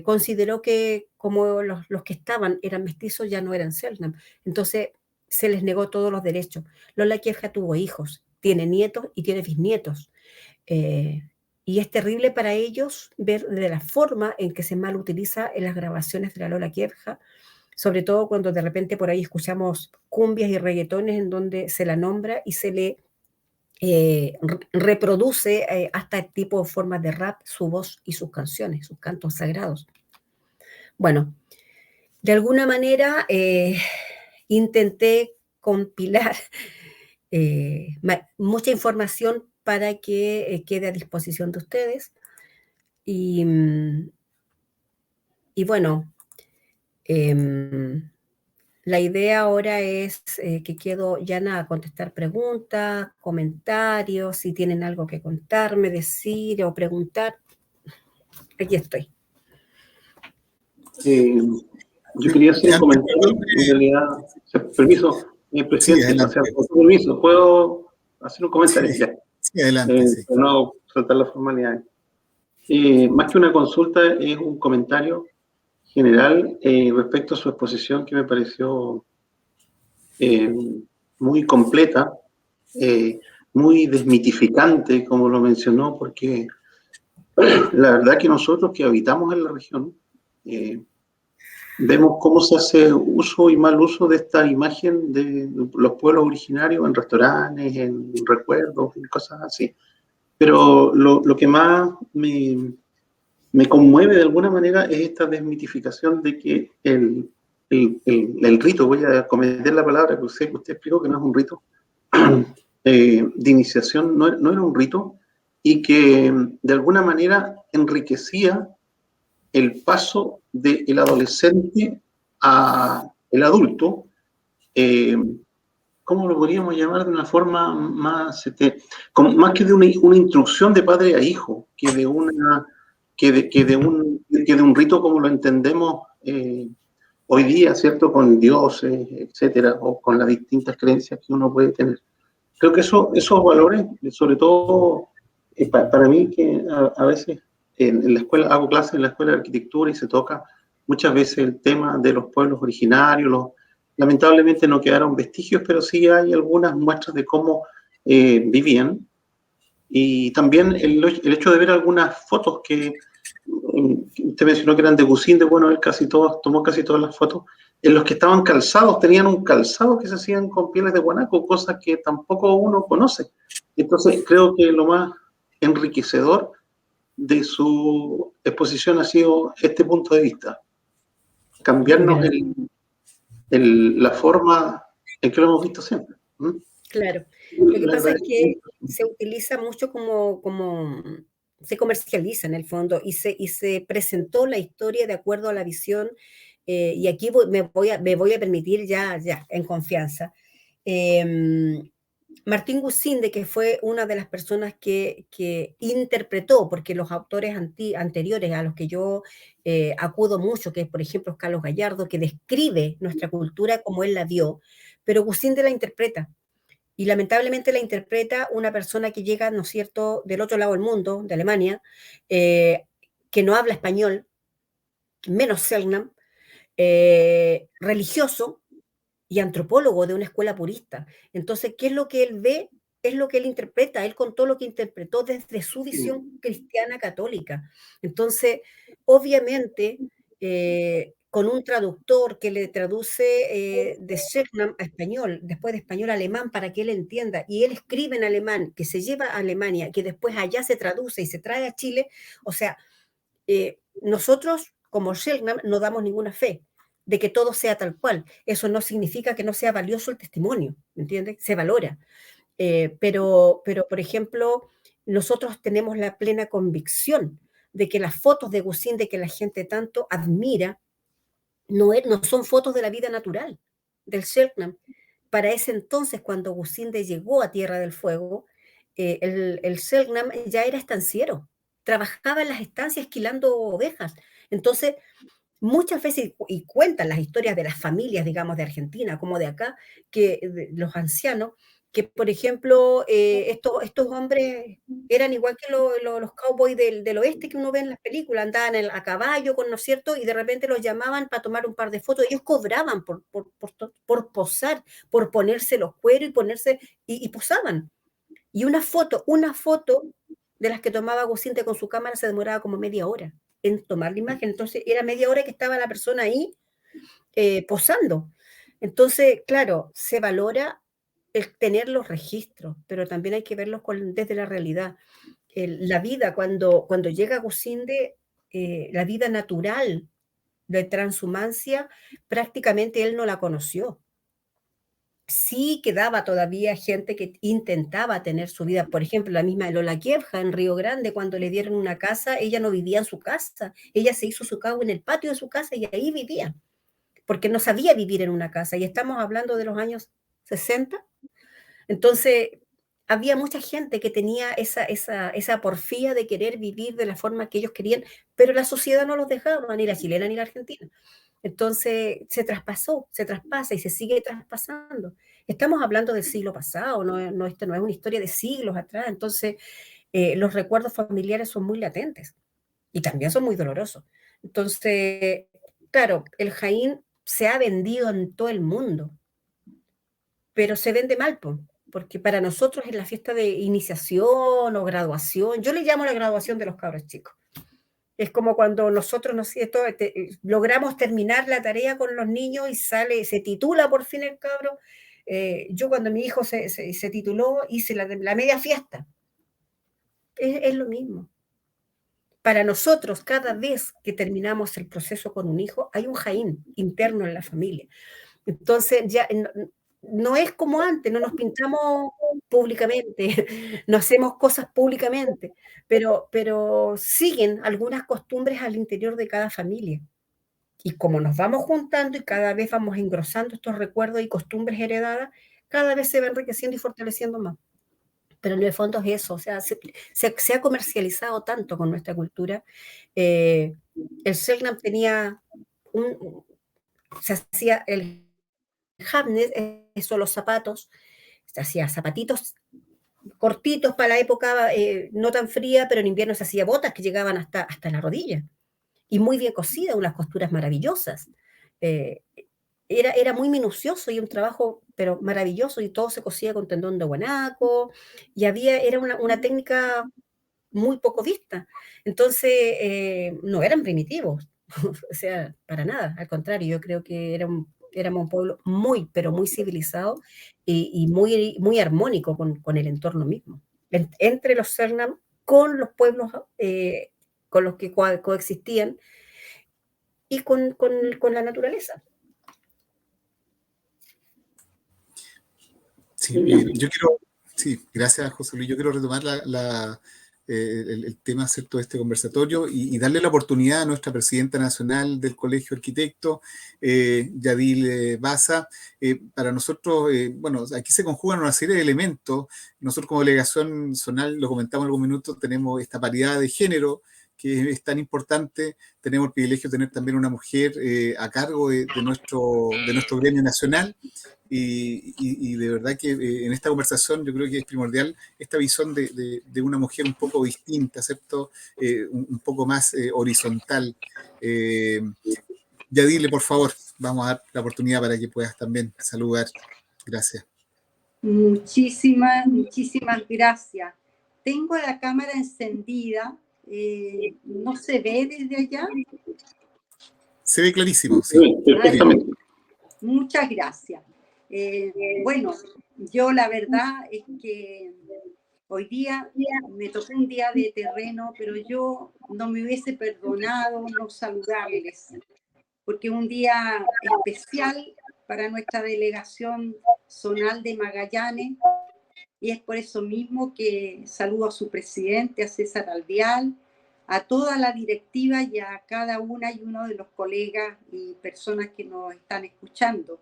consideró que como los que estaban eran mestizos, ya no eran Selknam. Entonces se les negó todos los derechos. Lola Kievja tuvo hijos, tiene nietos y tiene bisnietos. Eh, y es terrible para ellos ver de la forma en que se mal utiliza en las grabaciones de la Lola Kievja, sobre todo cuando de repente por ahí escuchamos cumbias y reggaetones en donde se la nombra y se le reproduce hasta el tipo de formas de rap, su voz y sus canciones, sus cantos sagrados. Bueno, de alguna manera intenté compilar mucha información para que quede a disposición de ustedes. Y, y bueno, la idea ahora es que quedo llana a contestar preguntas, comentarios, si tienen algo que contarme, decir o preguntar, aquí estoy. Yo quería hacer un comentario, en realidad, permiso, presidente, Sí, o sea, con su permiso, ¿puedo hacer un comentario? sí, Ya. sí, adelante. Sí. Para no saltar las formalidades. Más que una consulta, es un comentario general respecto a su exposición que me pareció muy completa, muy desmitificante, como lo mencionó, porque la verdad que nosotros que habitamos en la región, vemos cómo se hace uso y mal uso de esta imagen de los pueblos originarios en restaurantes, en recuerdos, en cosas así. Pero lo que más me conmueve de alguna manera es esta desmitificación de que el rito, voy a cometer la palabra que usted explicó que no es un rito, de iniciación no era un rito, y que de alguna manera enriquecía el paso del adolescente a el adulto, ¿cómo lo podríamos llamar de una forma más, más que de una instrucción de padre a hijo, que de un rito como lo entendemos hoy día, ¿cierto? Con dioses, etcétera, o con las distintas creencias que uno puede tener. Creo que esos valores, sobre todo para mí, que a veces en la escuela, hago clases en la escuela de arquitectura y se toca muchas veces el tema de los pueblos originarios. Lamentablemente no quedaron vestigios, pero sí hay algunas muestras de cómo vivían. Y también el hecho de ver algunas fotos que usted mencionó que eran de Gusinde, bueno, él tomó casi todas las fotos, en los que estaban calzados, tenían un calzado que se hacían con pieles de guanaco, cosas que tampoco uno conoce. Entonces creo que lo más enriquecedor de su exposición ha sido este punto de vista, cambiarnos la forma en que lo hemos visto siempre. Claro, lo que pasa es que se utiliza mucho como se comercializa en el fondo y se presentó la historia de acuerdo a la visión, y aquí me voy a permitir ya en confianza. Martín Gusinde, que fue una de las personas que interpretó, porque los autores anteriores a los que yo acudo mucho, que es por ejemplo Carlos Gallardo, que describe nuestra cultura como él la vio, pero Gusinde la interpreta. Y lamentablemente la interpreta una persona que llega, ¿no es cierto?, del otro lado del mundo, de Alemania, que no habla español, menos Selknam, religioso y antropólogo de una escuela purista. Entonces, ¿qué es lo que él ve? Es lo que él interpreta. Él contó lo que interpretó desde su visión cristiana católica. Entonces, obviamente, con un traductor que le traduce de Selknam a español, después de español a alemán para que él entienda, y él escribe en alemán, que se lleva a Alemania, que después allá se traduce y se trae a Chile, o sea, nosotros como Selknam no damos ninguna fe de que todo sea tal cual. Eso no significa que no sea valioso el testimonio, ¿me entiendes? Se valora. Pero, por ejemplo, nosotros tenemos la plena convicción de que las fotos de Gusinde que la gente tanto admira no son fotos de la vida natural del Selknam. Para ese entonces, cuando Gusinde llegó a Tierra del Fuego, el Selknam ya era estanciero, trabajaba en las estancias esquilando ovejas. Entonces, muchas veces, y cuentan las historias de las familias, digamos, de Argentina como de acá, que los ancianos, que por ejemplo, estos hombres eran igual que los cowboys del oeste que uno ve en las películas, andaban a caballo, ¿no es cierto? Y de repente los llamaban para tomar un par de fotos, ellos cobraban por posar, por ponerse los cueros y ponerse, y posaban. Y una foto de las que tomaba Gusinde con su cámara se demoraba como media hora en tomar la imagen. Entonces era media hora que estaba la persona ahí posando. Entonces, claro, se valora el tener los registros, pero también hay que verlos desde la realidad. La vida, cuando llega Gusinde, la vida natural de transhumancia, prácticamente él no la conoció. Sí quedaba todavía gente que intentaba tener su vida. Por ejemplo, la misma Lola Kievja en Río Grande, cuando le dieron una casa, ella no vivía en su casa, ella se hizo su cabo en el patio de su casa y ahí vivía, porque no sabía vivir en una casa. Y estamos hablando de los años 60. Entonces, había mucha gente que tenía esa porfía de querer vivir de la forma que ellos querían, pero la sociedad no los dejaba, ni la chilena ni la argentina. Entonces se traspasa y se sigue traspasando. Estamos hablando del siglo pasado, esto no es una historia de siglos atrás, entonces los recuerdos familiares son muy latentes y también son muy dolorosos. Entonces, claro, el Jaín se ha vendido en todo el mundo, pero se vende mal, porque para nosotros es la fiesta de iniciación o graduación. Yo le llamo la graduación de los cabros chicos. Es como cuando nosotros, ¿no es cierto?, logramos terminar la tarea con los niños y se titula por fin el cabro. Yo cuando mi hijo se tituló, hice la media fiesta. Es lo mismo. Para nosotros, cada vez que terminamos el proceso con un hijo, hay un Jaín interno en la familia. Entonces, ya no es como antes, no nos pintamos públicamente, no hacemos cosas públicamente, pero siguen algunas costumbres al interior de cada familia. Y como nos vamos juntando y cada vez vamos engrosando estos recuerdos y costumbres heredadas, cada vez se va enriqueciendo y fortaleciendo más. Pero en el fondo es eso, o sea, se ha comercializado tanto con nuestra cultura. El Selknam tenía se hacía el harness, eso, los zapatos, se hacía zapatitos cortitos para la época no tan fría, pero en invierno se hacía botas que llegaban hasta la rodilla y muy bien cosidas, unas costuras maravillosas. Eh, era muy minucioso y un trabajo, pero maravilloso, y todo se cosía con tendón de guanaco, y era una técnica muy poco vista. Entonces, no eran primitivos, o sea, para nada, al contrario, yo creo que éramos un pueblo muy, pero muy civilizado y muy, muy armónico con el entorno mismo. Entre los Selknam, con los pueblos con los que coexistían y con la naturaleza. Sí, yo quiero, sí, gracias José Luis, yo quiero retomar el tema, ¿cierto?, de este conversatorio y darle la oportunidad a nuestra presidenta nacional del Colegio de Arquitectos, Yadil Baza. Para nosotros, bueno, aquí se conjugan una serie de elementos. Nosotros como delegación zonal, lo comentamos en algún minuto, tenemos esta paridad de género que es tan importante. Tenemos el privilegio de tener también una mujer a cargo de nuestro gremio nacional. Y de verdad que en esta conversación yo creo que es primordial esta visión de una mujer un poco distinta, ¿cierto? Un poco más horizontal. Yadile, por favor, vamos a dar la oportunidad para que puedas también saludar. Gracias. Muchísimas gracias. Tengo la cámara encendida. ¿No se ve desde allá? Se ve clarísimo, sí. Sí, perfectamente. Muchas gracias. Bueno, yo la verdad es que hoy día me tocó un día de terreno, pero yo no me hubiese perdonado no saludarles, porque es un día especial para nuestra delegación zonal de Magallanes, y es por eso mismo que saludo a su presidente, a César Alvear, a toda la directiva y a cada una y uno de los colegas y personas que nos están escuchando.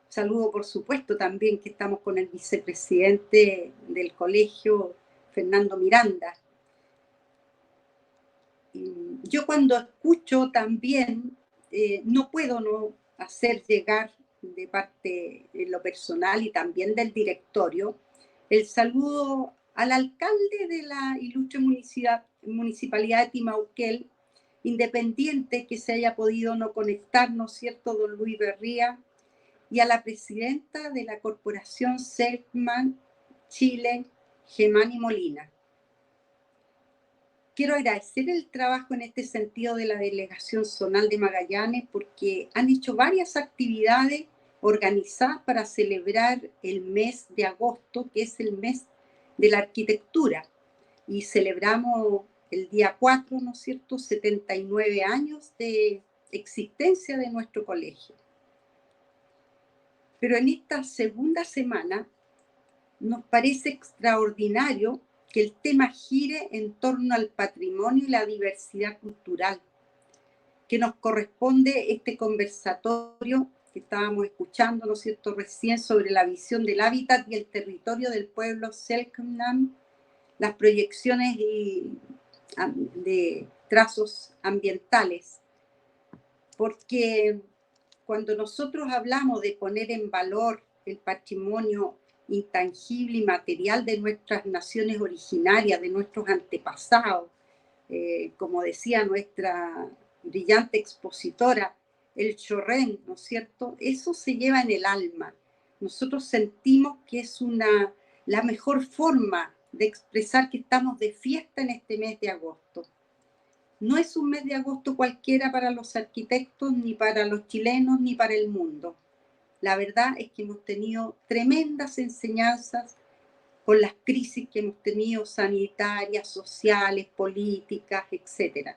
Saludo, por supuesto, también que estamos con el vicepresidente del colegio, Fernando Miranda. Yo cuando escucho también, no puedo no hacer llegar de parte de lo personal y también del directorio, el saludo al alcalde de la ilustre municipalidad de Timauquén, independiente que se haya podido no conectar, ¿no es cierto?, don Luis Berría, y a la presidenta de la corporación Selkman Chile, Gemani Molina. Quiero agradecer el trabajo en este sentido de la Delegación Zonal de Magallanes porque han hecho varias actividades organizadas para celebrar el mes de agosto, que es el mes de la arquitectura. Y celebramos el día 4, ¿no es cierto?, 79 años de existencia de nuestro colegio. Pero en esta segunda semana nos parece extraordinario que el tema gire en torno al patrimonio y la diversidad cultural, que nos corresponde este conversatorio que estábamos escuchando, ¿no es cierto?, recién sobre la visión del hábitat y el territorio del pueblo Selknam, las proyecciones de trazos ambientales, porque cuando nosotros hablamos de poner en valor el patrimonio intangible y material de nuestras naciones originarias, de nuestros antepasados, como decía nuestra brillante expositora, el chorrén, ¿no es cierto? Eso se lleva en el alma. Nosotros sentimos que es la mejor forma de expresar que estamos de fiesta en este mes de agosto. No es un mes de agosto cualquiera para los arquitectos, ni para los chilenos, ni para el mundo. La verdad es que hemos tenido tremendas enseñanzas con las crisis que hemos tenido sanitarias, sociales, políticas, etc.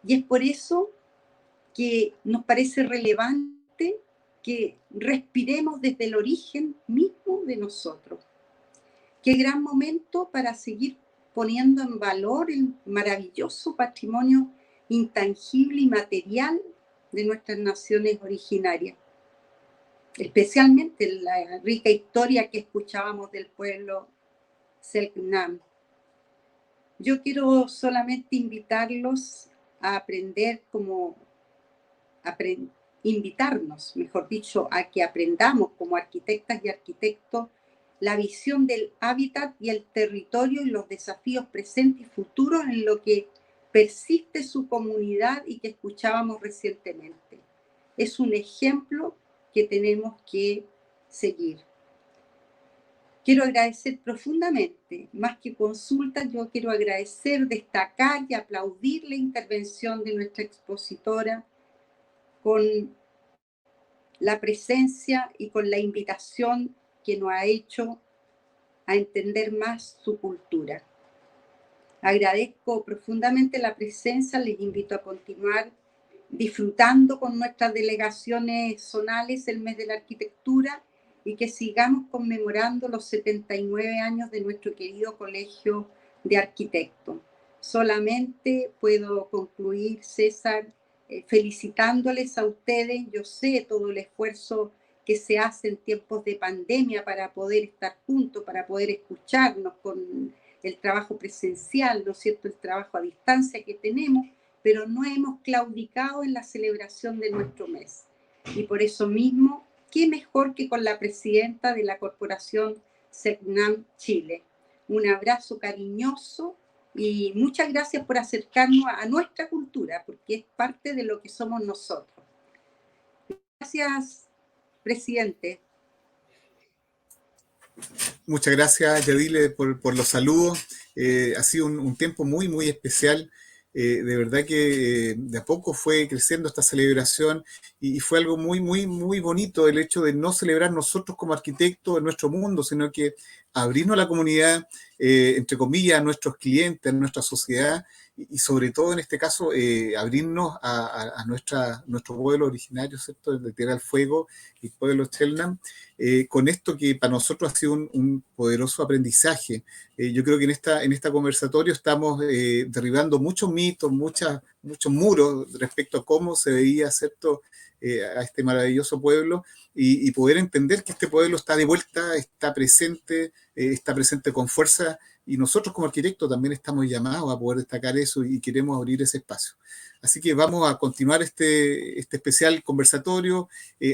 Y es por eso que nos parece relevante que respiremos desde el origen mismo de nosotros. Qué gran momento para seguir poniendo en valor el maravilloso patrimonio intangible y material de nuestras naciones originarias, especialmente la rica historia que escuchábamos del pueblo Selknam. Yo quiero solamente invitarlos a aprender invitarnos, mejor dicho, a que aprendamos como arquitectas y arquitectos la visión del hábitat y el territorio y los desafíos presentes y futuros en lo que persiste su comunidad y que escuchábamos recientemente. Es un ejemplo que tenemos que seguir. Quiero agradecer profundamente, más que consulta, yo quiero agradecer, destacar y aplaudir la intervención de nuestra expositora con la presencia y con la invitación que nos ha hecho a entender más su cultura. Agradezco profundamente la presencia, les invito a continuar disfrutando con nuestras delegaciones zonales el mes de la arquitectura y que sigamos conmemorando los 79 años de nuestro querido colegio de arquitecto. Solamente puedo concluir, César, felicitándoles a ustedes. Yo sé todo el esfuerzo que se hace en tiempos de pandemia para poder estar juntos, para poder escucharnos con el trabajo presencial, ¿no es cierto?, el trabajo a distancia que tenemos, pero no hemos claudicado en la celebración de nuestro mes. Y por eso mismo, qué mejor que con la presidenta de la Corporación CECNAM Chile. Un abrazo cariñoso y muchas gracias por acercarnos a nuestra cultura, porque es parte de lo que somos nosotros. Gracias, presidente. Muchas gracias, Yadile, por los saludos. Ha sido un tiempo muy, muy especial. De verdad que de a poco fue creciendo esta celebración y fue algo muy, muy, muy bonito el hecho de no celebrar nosotros como arquitectos en nuestro mundo, sino que abrirnos a la comunidad, entre comillas, a nuestros clientes, a nuestra sociedad y sobre todo en este caso abrirnos a nuestro pueblo originario, ¿cierto?, de Tierra del Fuego, el pueblo Selknam, con esto que para nosotros ha sido un poderoso aprendizaje. Yo creo que en esta conversatorio estamos derribando muchos mitos, muchos muros respecto a cómo se veía, ¿cierto?, a este maravilloso pueblo y poder entender que este pueblo está de vuelta, está presente con fuerza y nosotros como arquitectos también estamos llamados a poder destacar eso y queremos abrir ese espacio. Así que vamos a continuar este especial conversatorio.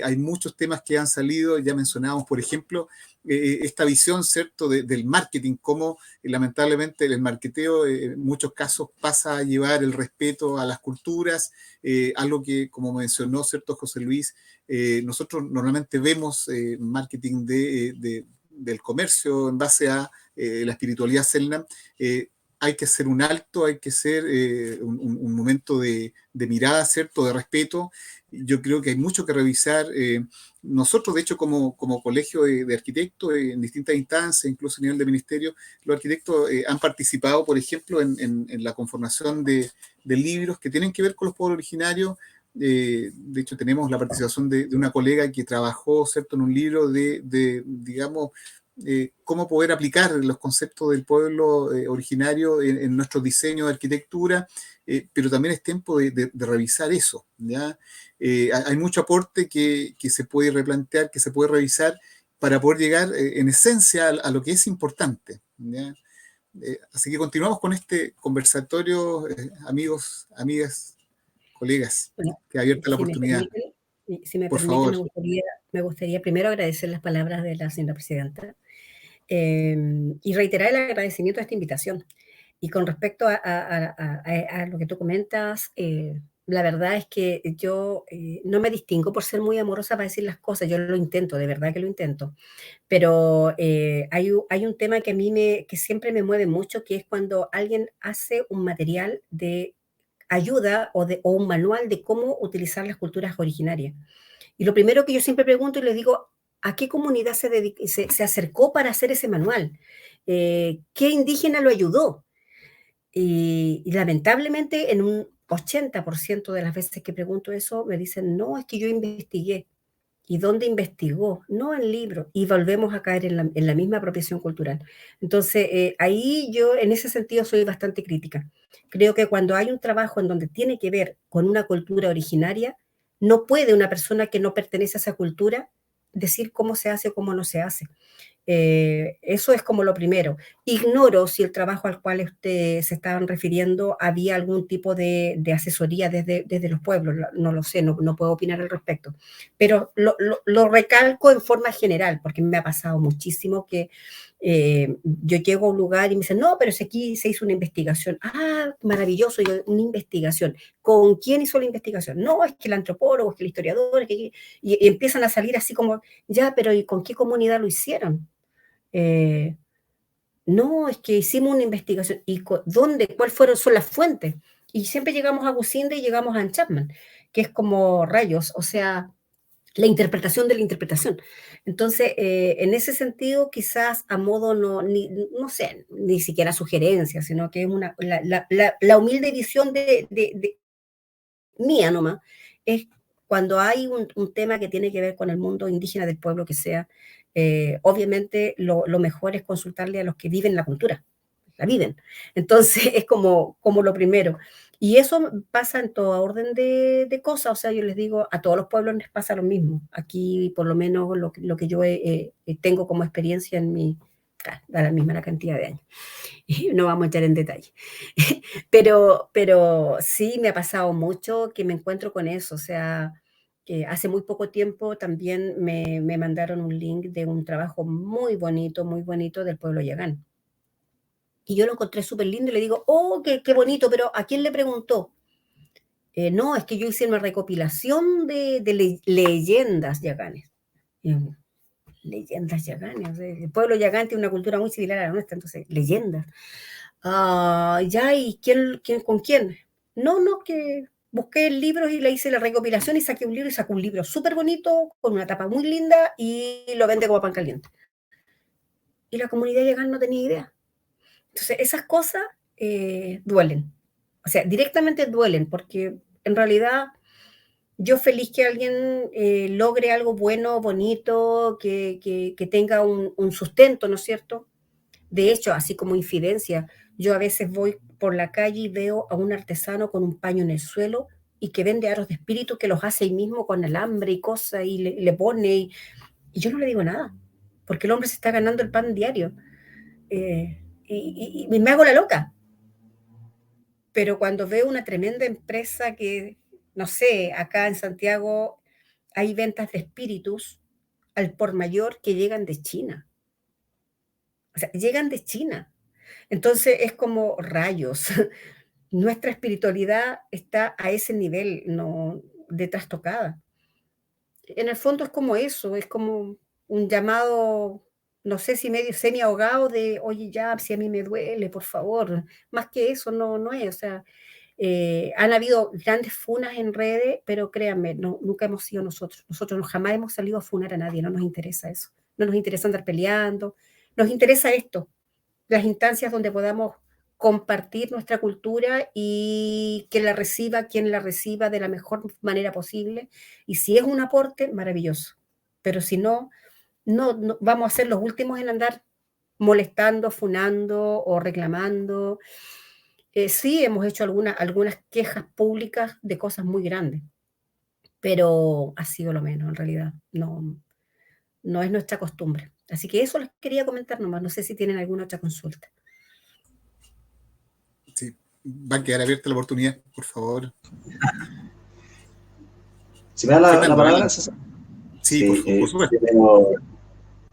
Hay muchos temas que han salido, ya mencionábamos, por ejemplo, esta visión, ¿cierto?, del marketing, cómo lamentablemente el marketeo en muchos casos pasa a llevar el respeto a las culturas, algo que, como mencionó, ¿cierto?, José Luis, nosotros normalmente vemos marketing del comercio en base a la espiritualidad Selknam. Hay que hacer un alto, hay que hacer un momento de mirada, ¿cierto?, de respeto. Yo creo que hay mucho que revisar. Nosotros, de hecho, como colegio de arquitectos, en distintas instancias, incluso a nivel de ministerio, los arquitectos han participado, por ejemplo, en la conformación de libros que tienen que ver con los pueblos originarios. De hecho, tenemos la participación de una colega que trabajó, ¿cierto?, en un libro digamos, cómo poder aplicar los conceptos del pueblo originario en nuestro diseño de arquitectura, pero también es tiempo de revisar eso, ¿ya? Hay mucho aporte que se puede replantear, que se puede revisar para poder llegar en esencia a lo que es importante, ¿ya? Así que continuamos con este conversatorio, amigos, amigas, colegas, Bueno, que ha abierto la oportunidad. si me Por permiten, favor. me gustaría primero agradecer las palabras de la señora presidenta y reiterar el agradecimiento a esta invitación. Y con respecto a lo que tú comentas, la verdad es que yo no me distingo por ser muy amorosa para decir las cosas, yo lo intento, de verdad que lo intento, pero hay un tema que a mí que siempre me mueve mucho, que es cuando alguien hace un material de ayuda o un manual de cómo utilizar las culturas originarias. Y lo primero que yo siempre pregunto y les digo, ¿a qué comunidad se acercó para hacer ese manual? ¿Qué indígena lo ayudó? Y lamentablemente en un 80% de las veces que pregunto eso me dicen, no, es que yo investigué. ¿Y dónde investigó? No en libros. Y volvemos a caer en la misma apropiación cultural. Entonces, ahí yo en ese sentido soy bastante crítica. Creo que cuando hay un trabajo en donde tiene que ver con una cultura originaria, no puede una persona que no pertenece a esa cultura decir cómo se hace o cómo no se hace. Eso es como lo primero. Ignoro si el trabajo al cual usted se estaban refiriendo había algún tipo de asesoría desde los pueblos, no lo sé, no puedo opinar al respecto, pero lo recalco en forma general, porque me ha pasado muchísimo que yo llego a un lugar y me dicen, no, pero si aquí se hizo una investigación. Ah, maravilloso, una investigación. ¿Con quién hizo la investigación? No, es que el antropólogo, es que el historiador, y empiezan a salir así como, ya, pero ¿y con qué comunidad lo hicieron? No, es que hicimos una investigación. ¿Y dónde? ¿Cuáles son las fuentes? Y siempre llegamos a Gusinde y llegamos a Chapman, que es como rayos, o sea, la interpretación de la interpretación. Entonces, en ese sentido, quizás a modo, no sé, ni siquiera sugerencia, sino que es la humilde visión de mía nomás, es cuando hay un tema que tiene que ver con el mundo indígena del pueblo que sea, obviamente lo mejor es consultarle a los que viven la cultura, la viven. Entonces es como lo primero. Y eso pasa en toda orden de cosas, o sea, yo les digo, a todos los pueblos les pasa lo mismo. Aquí, por lo menos, lo que yo tengo como experiencia en mi, da la misma la cantidad de años, y no vamos a entrar en detalle. Pero sí me ha pasado mucho que me encuentro con eso, o sea, hace muy poco tiempo también me mandaron un link de un trabajo muy bonito del pueblo Yagán. Y yo lo encontré súper lindo y le digo, oh, qué bonito, pero ¿a quién le preguntó? No, es que yo hice una recopilación de leyendas yaganes. Leyendas yaganes. El pueblo yagán tiene una cultura muy similar a la nuestra, entonces, leyendas. Ya, ¿y con quién? No, que busqué libros y le hice la recopilación y saqué un libro y sacó un libro súper bonito, con una tapa muy linda y lo vende como pan caliente. Y la comunidad yagán no tenía idea. Entonces, esas cosas duelen. O sea, directamente duelen, porque en realidad yo feliz que alguien logre algo bueno, bonito, que tenga un sustento, ¿no es cierto? De hecho, así como infidencia, yo a veces voy por la calle y veo a un artesano con un paño en el suelo y que vende aros de espíritu que los hace él mismo con alambre y cosas y le pone y yo no le digo nada, porque el hombre se está ganando el pan diario. Y me hago la loca. Pero cuando veo una tremenda empresa que, no sé, acá en Santiago hay ventas de espíritus al por mayor que llegan de China. O sea, llegan de China. Entonces es como rayos. Nuestra espiritualidad está a ese nivel, no de trastocada. En el fondo es como eso, es como un llamado, no sé si medio semi ahogado de, oye, ya, si a mí me duele, por favor. Más que eso no es, o sea, han habido grandes funas en redes, pero créanme, nunca hemos sido nosotros. Nosotros jamás hemos salido a funar a nadie, no nos interesa eso. No nos interesa andar peleando, nos interesa esto, las instancias donde podamos compartir nuestra cultura y que la reciba quien la reciba de la mejor manera posible. Y si es un aporte, maravilloso. Pero si no vamos a ser los últimos en andar molestando, funando o reclamando. Sí, hemos hecho algunas quejas públicas de cosas muy grandes, pero ha sido lo menos en realidad. No es nuestra costumbre. Así que eso les quería comentar nomás. No sé si tienen alguna otra consulta. Sí, va a quedar abierta la oportunidad, por favor. Si me da la palabra, César. Sí, por supuesto.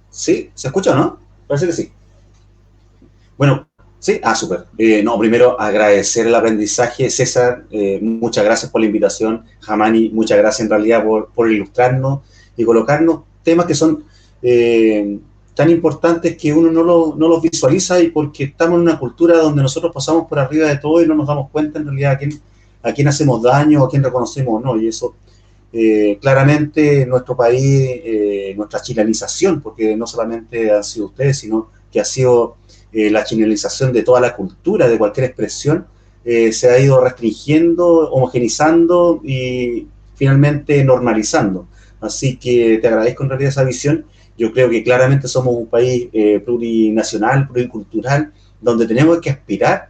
¿Sí? ¿Se escucha o no? Parece que sí. Bueno, sí. Súper. No, primero agradecer el aprendizaje. César, muchas gracias por la invitación. Jamani, muchas gracias en realidad por ilustrarnos y colocarnos temas que son tan importantes que uno no los visualiza y porque estamos en una cultura donde nosotros pasamos por arriba de todo y no nos damos cuenta en realidad a quién hacemos daño o a quién reconocemos o no. Y eso claramente en nuestro país, nuestra chilenización, porque no solamente han sido ustedes, sino que ha sido la chilenización de toda la cultura, de cualquier expresión, se ha ido restringiendo, homogenizando y finalmente normalizando. Así que te agradezco en realidad esa visión. Yo creo que claramente somos un país plurinacional, pluricultural, donde tenemos que aspirar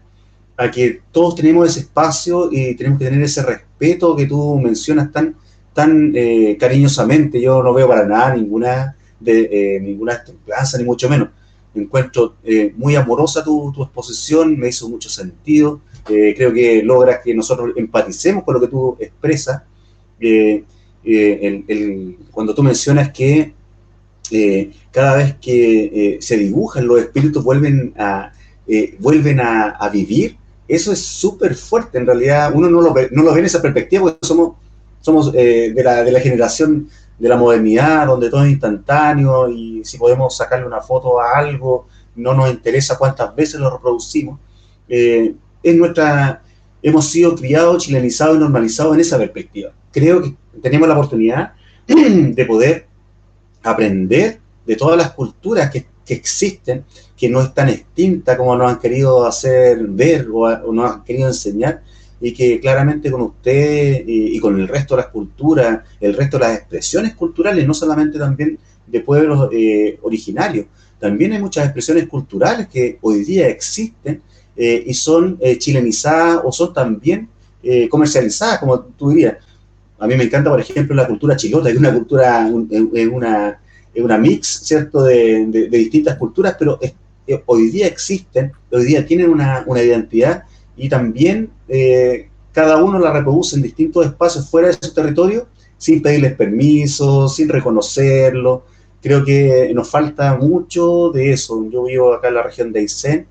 a que todos tenemos ese espacio y tenemos que tener ese respeto que tú mencionas tan cariñosamente. Yo no veo para nada ninguna templanza, ni mucho menos. Me encuentro muy amorosa tu exposición, me hizo mucho sentido. Creo que logras que nosotros empaticemos con lo que tú expresas. Cuando tú mencionas que cada vez que se dibujan los espíritus vuelven a vivir, eso es súper fuerte. En realidad uno no lo ve en esa perspectiva porque somos de la generación de la modernidad, donde todo es instantáneo y si podemos sacarle una foto a algo, no nos interesa cuántas veces lo reproducimos. Hemos sido criados, chilenizados y normalizados en esa perspectiva. Creo que tenemos la oportunidad de poder aprender de todas las culturas que existen, que no están extintas como nos han querido hacer ver o nos han querido enseñar, y que claramente con usted y con el resto de las culturas, el resto de las expresiones culturales, no solamente también de pueblos originarios. También hay muchas expresiones culturales que hoy día existen y son chilenizadas o son también comercializadas, como tú dirías. A mí me encanta, por ejemplo, la cultura chilota, es una cultura, es una mix, ¿cierto?, de distintas culturas, pero hoy día existen, hoy día tienen una identidad y también cada uno la reproduce en distintos espacios fuera de su territorio sin pedirles permiso, sin reconocerlo. Creo que nos falta mucho de eso. Yo vivo acá en la región de Aysén,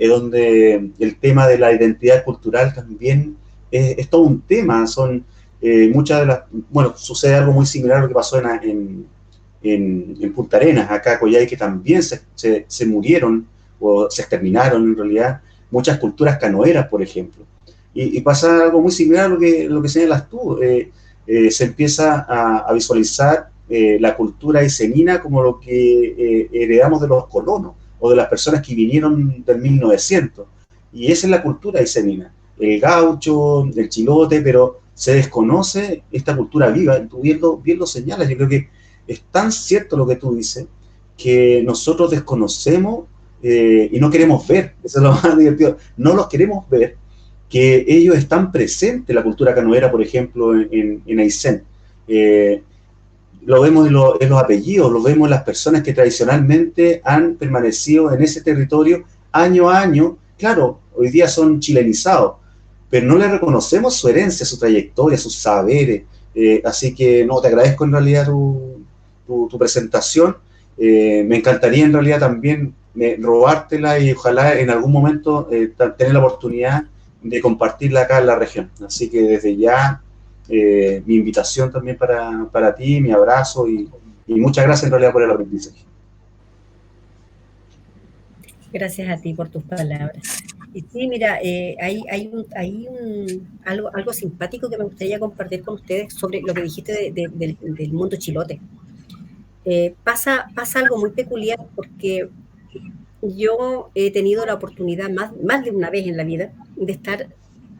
donde el tema de la identidad cultural también es todo un tema. Son muchas de las... Bueno, sucede algo muy similar a lo que pasó en Punta Arenas, acá Coyhai, que también se murieron o se exterminaron en realidad muchas culturas canoeras, por ejemplo. Y pasa algo muy similar a lo que señalas tú. Se empieza a visualizar la cultura isemina como lo que heredamos de los colonos o de las personas que vinieron del 1900. Y esa es la cultura isemina. El gaucho, el chilote, pero se desconoce esta cultura viva. Tú bien lo señalas. Yo creo que es tan cierto lo que tú dices que nosotros desconocemos y no queremos ver. Eso es lo más divertido. No los queremos ver, que ellos están presentes, la cultura canoera, por ejemplo, en Aysén. Lo vemos en los apellidos, lo vemos en las personas que tradicionalmente han permanecido en ese territorio año a año. Claro, hoy día son chilenizados, pero no le reconocemos su herencia, su trayectoria, sus saberes. Así que, no, te agradezco en realidad tu presentación. Me encantaría en realidad también robártela y ojalá en algún momento tener la oportunidad de compartirla acá en la región. Así que desde ya mi invitación también para ti, mi abrazo y muchas gracias en realidad por el aprendizaje. Gracias a ti por tus palabras. Y sí, mira, hay algo simpático que me gustaría compartir con ustedes sobre lo que dijiste del mundo chilote. Pasa algo muy peculiar porque yo he tenido la oportunidad más de una vez en la vida de estar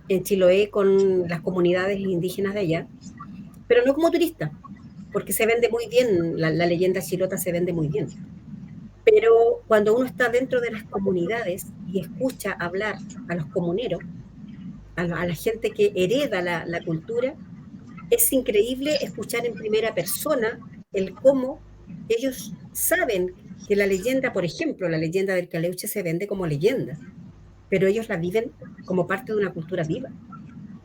en Chiloé con las comunidades indígenas de allá, pero no como turista, porque se vende muy bien, la leyenda chilota se vende muy bien. Pero cuando uno está dentro de las comunidades y escucha hablar a los comuneros, a la gente que hereda la cultura, es increíble escuchar en primera persona el cómo ellos saben que la leyenda, por ejemplo, la leyenda del Caleuche se vende como leyenda, pero ellos la viven como parte de una cultura viva.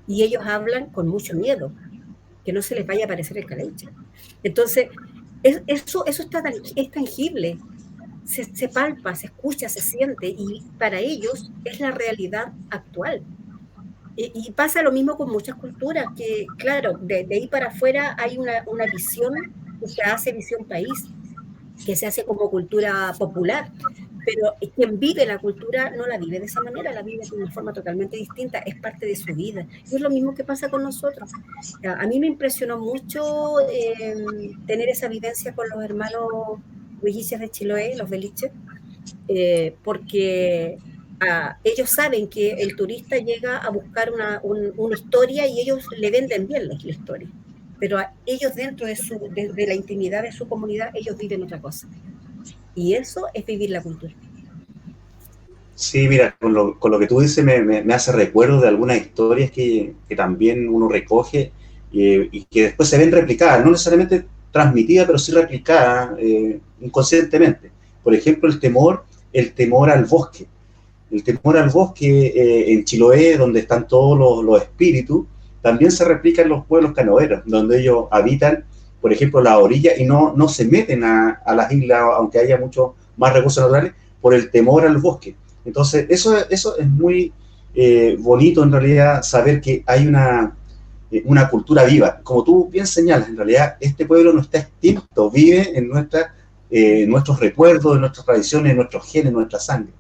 Y ellos hablan con mucho miedo, que no se les vaya a aparecer el Caleuche. Entonces, eso es tangible, se palpa, se escucha, se siente, y para ellos es la realidad actual. Y pasa lo mismo con muchas culturas, que claro, de ahí para afuera hay una visión que se hace visión país, que se hace como cultura popular, pero quien vive la cultura no la vive de esa manera, la vive de una forma totalmente distinta, es parte de su vida. Y es lo mismo que pasa con nosotros. A mí me impresionó mucho tener esa vivencia con los hermanos huilliches de Chiloé, los beliches, porque ellos saben que el turista llega a buscar una historia y ellos le venden bien la historia. Pero ellos dentro de la intimidad de su comunidad, ellos viven otra cosa. Y eso es vivir la cultura. Sí, mira, con lo que tú dices me hace recuerdo de algunas historias que también uno recoge y que después se ven replicadas, no necesariamente transmitidas, pero sí replicadas inconscientemente. Por ejemplo, el temor al bosque. El temor al bosque en Chiloé, donde están todos los espíritus, también se replica en los pueblos canoeros, donde ellos habitan, por ejemplo, la orilla y no se meten a las islas, aunque haya muchos más recursos naturales, por el temor al bosque. Entonces, eso es muy bonito en realidad, saber que hay una cultura viva. Como tú bien señalas, en realidad este pueblo no está extinto, vive en nuestros recuerdos, en nuestras tradiciones, en nuestros genes, en nuestra sangre.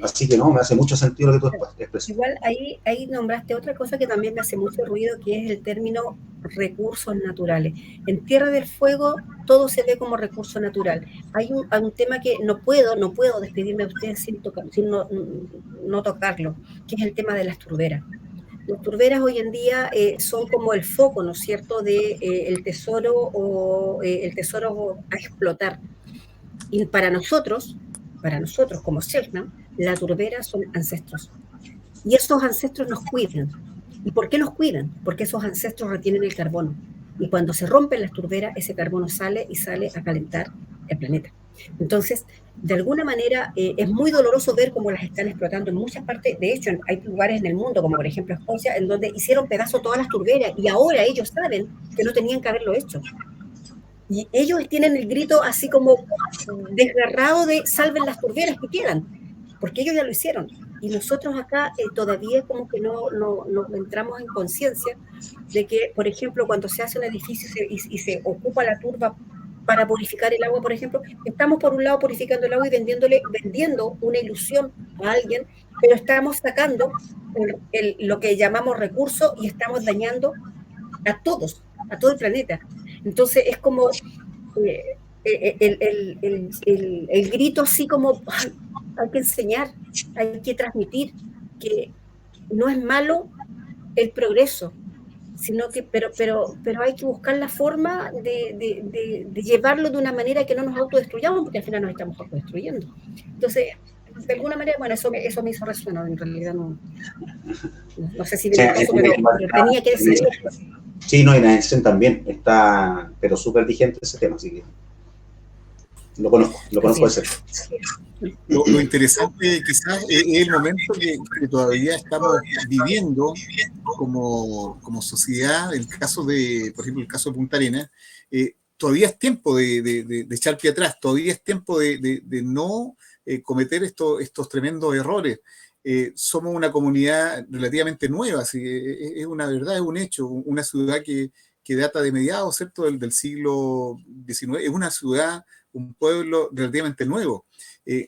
Así que no, me hace mucho sentido lo que tú expresas. Igual ahí nombraste otra cosa que también me hace mucho ruido, que es el término recursos naturales. En Tierra del Fuego todo se ve como recurso natural. Hay un tema que no puedo despedirme de ustedes sin no tocarlo, que es el tema de las turberas. Las turberas hoy en día son como el foco, ¿no es cierto?, de el tesoro o el tesoro a explotar. Y para nosotros como Selknam, la turbera son ancestros. Y esos ancestros nos cuidan. ¿Y por qué nos cuidan? Porque esos ancestros retienen el carbono. Y cuando se rompen las turberas, ese carbono sale y sale a calentar el planeta. Entonces, de alguna manera, es muy doloroso ver cómo las están explotando en muchas partes. De hecho, hay lugares en el mundo, como por ejemplo Escocia, en donde hicieron pedazos todas las turberas y ahora ellos saben que no tenían que haberlo hecho. Y ellos tienen el grito así como desgarrado de salven las turberas que quedan, porque ellos ya lo hicieron. Y nosotros acá todavía como que no entramos en conciencia de que, por ejemplo, cuando se hace un edificio y se ocupa la turba para purificar el agua, por ejemplo, estamos por un lado purificando el agua y vendiendo una ilusión a alguien, pero estamos sacando lo que llamamos recurso y estamos dañando a todos, a todo el planeta. Entonces es como el grito así como ay, hay que enseñar, hay que transmitir que no es malo el progreso, sino que, pero hay que buscar la forma de llevarlo de una manera que no nos autodestruyamos, porque al final nos estamos autodestruyendo. Entonces, de alguna manera, bueno, eso me hizo resueno, en realidad no sé si viene el caso, pero tenía que decirlo. Sí, no, y la decisión también está, pero súper vigente ese tema, así que lo conozco de cerca. Lo interesante quizás es el momento que todavía estamos viviendo como sociedad. El caso de, por ejemplo, el caso de Punta Arenas, todavía es tiempo de echar pie atrás, todavía es tiempo de no cometer estos tremendos errores. Somos una comunidad relativamente nueva, así, es una verdad, es un hecho, una ciudad que data de mediados, ¿cierto?, del siglo XIX, es una ciudad, un pueblo relativamente nuevo,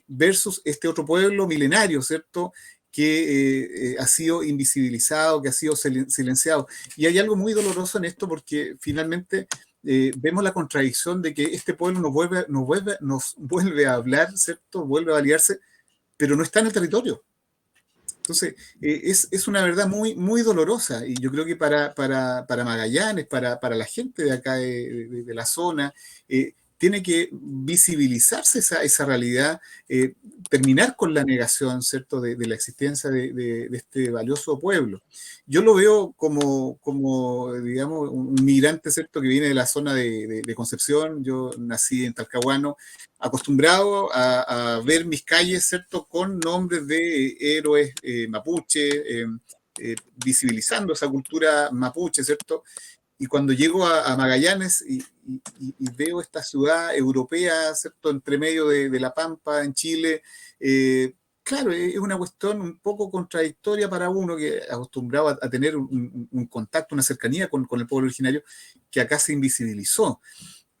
versus este otro pueblo milenario, ¿cierto?, que ha sido invisibilizado, que ha sido silenciado. Y hay algo muy doloroso en esto porque finalmente vemos la contradicción de que este pueblo nos vuelve a hablar, ¿cierto?, vuelve a validarse, pero no está en el territorio. Entonces, es una verdad muy, muy dolorosa y yo creo que para Magallanes, para la gente de acá de la zona, tiene que visibilizarse esa realidad, terminar con la negación, ¿cierto?, de la existencia de este valioso pueblo. Yo lo veo como digamos, un migrante, ¿cierto?, que viene de la zona de Concepción. Yo nací en Talcahuano, acostumbrado a ver mis calles, ¿cierto?, con nombres de héroes mapuche, visibilizando esa cultura mapuche, ¿cierto? Y cuando llego a Magallanes y veo esta ciudad europea, ¿cierto?, entre medio de La Pampa, en Chile, claro, es una cuestión un poco contradictoria para uno que acostumbrado a tener un contacto, una cercanía con el pueblo originario, que acá se invisibilizó.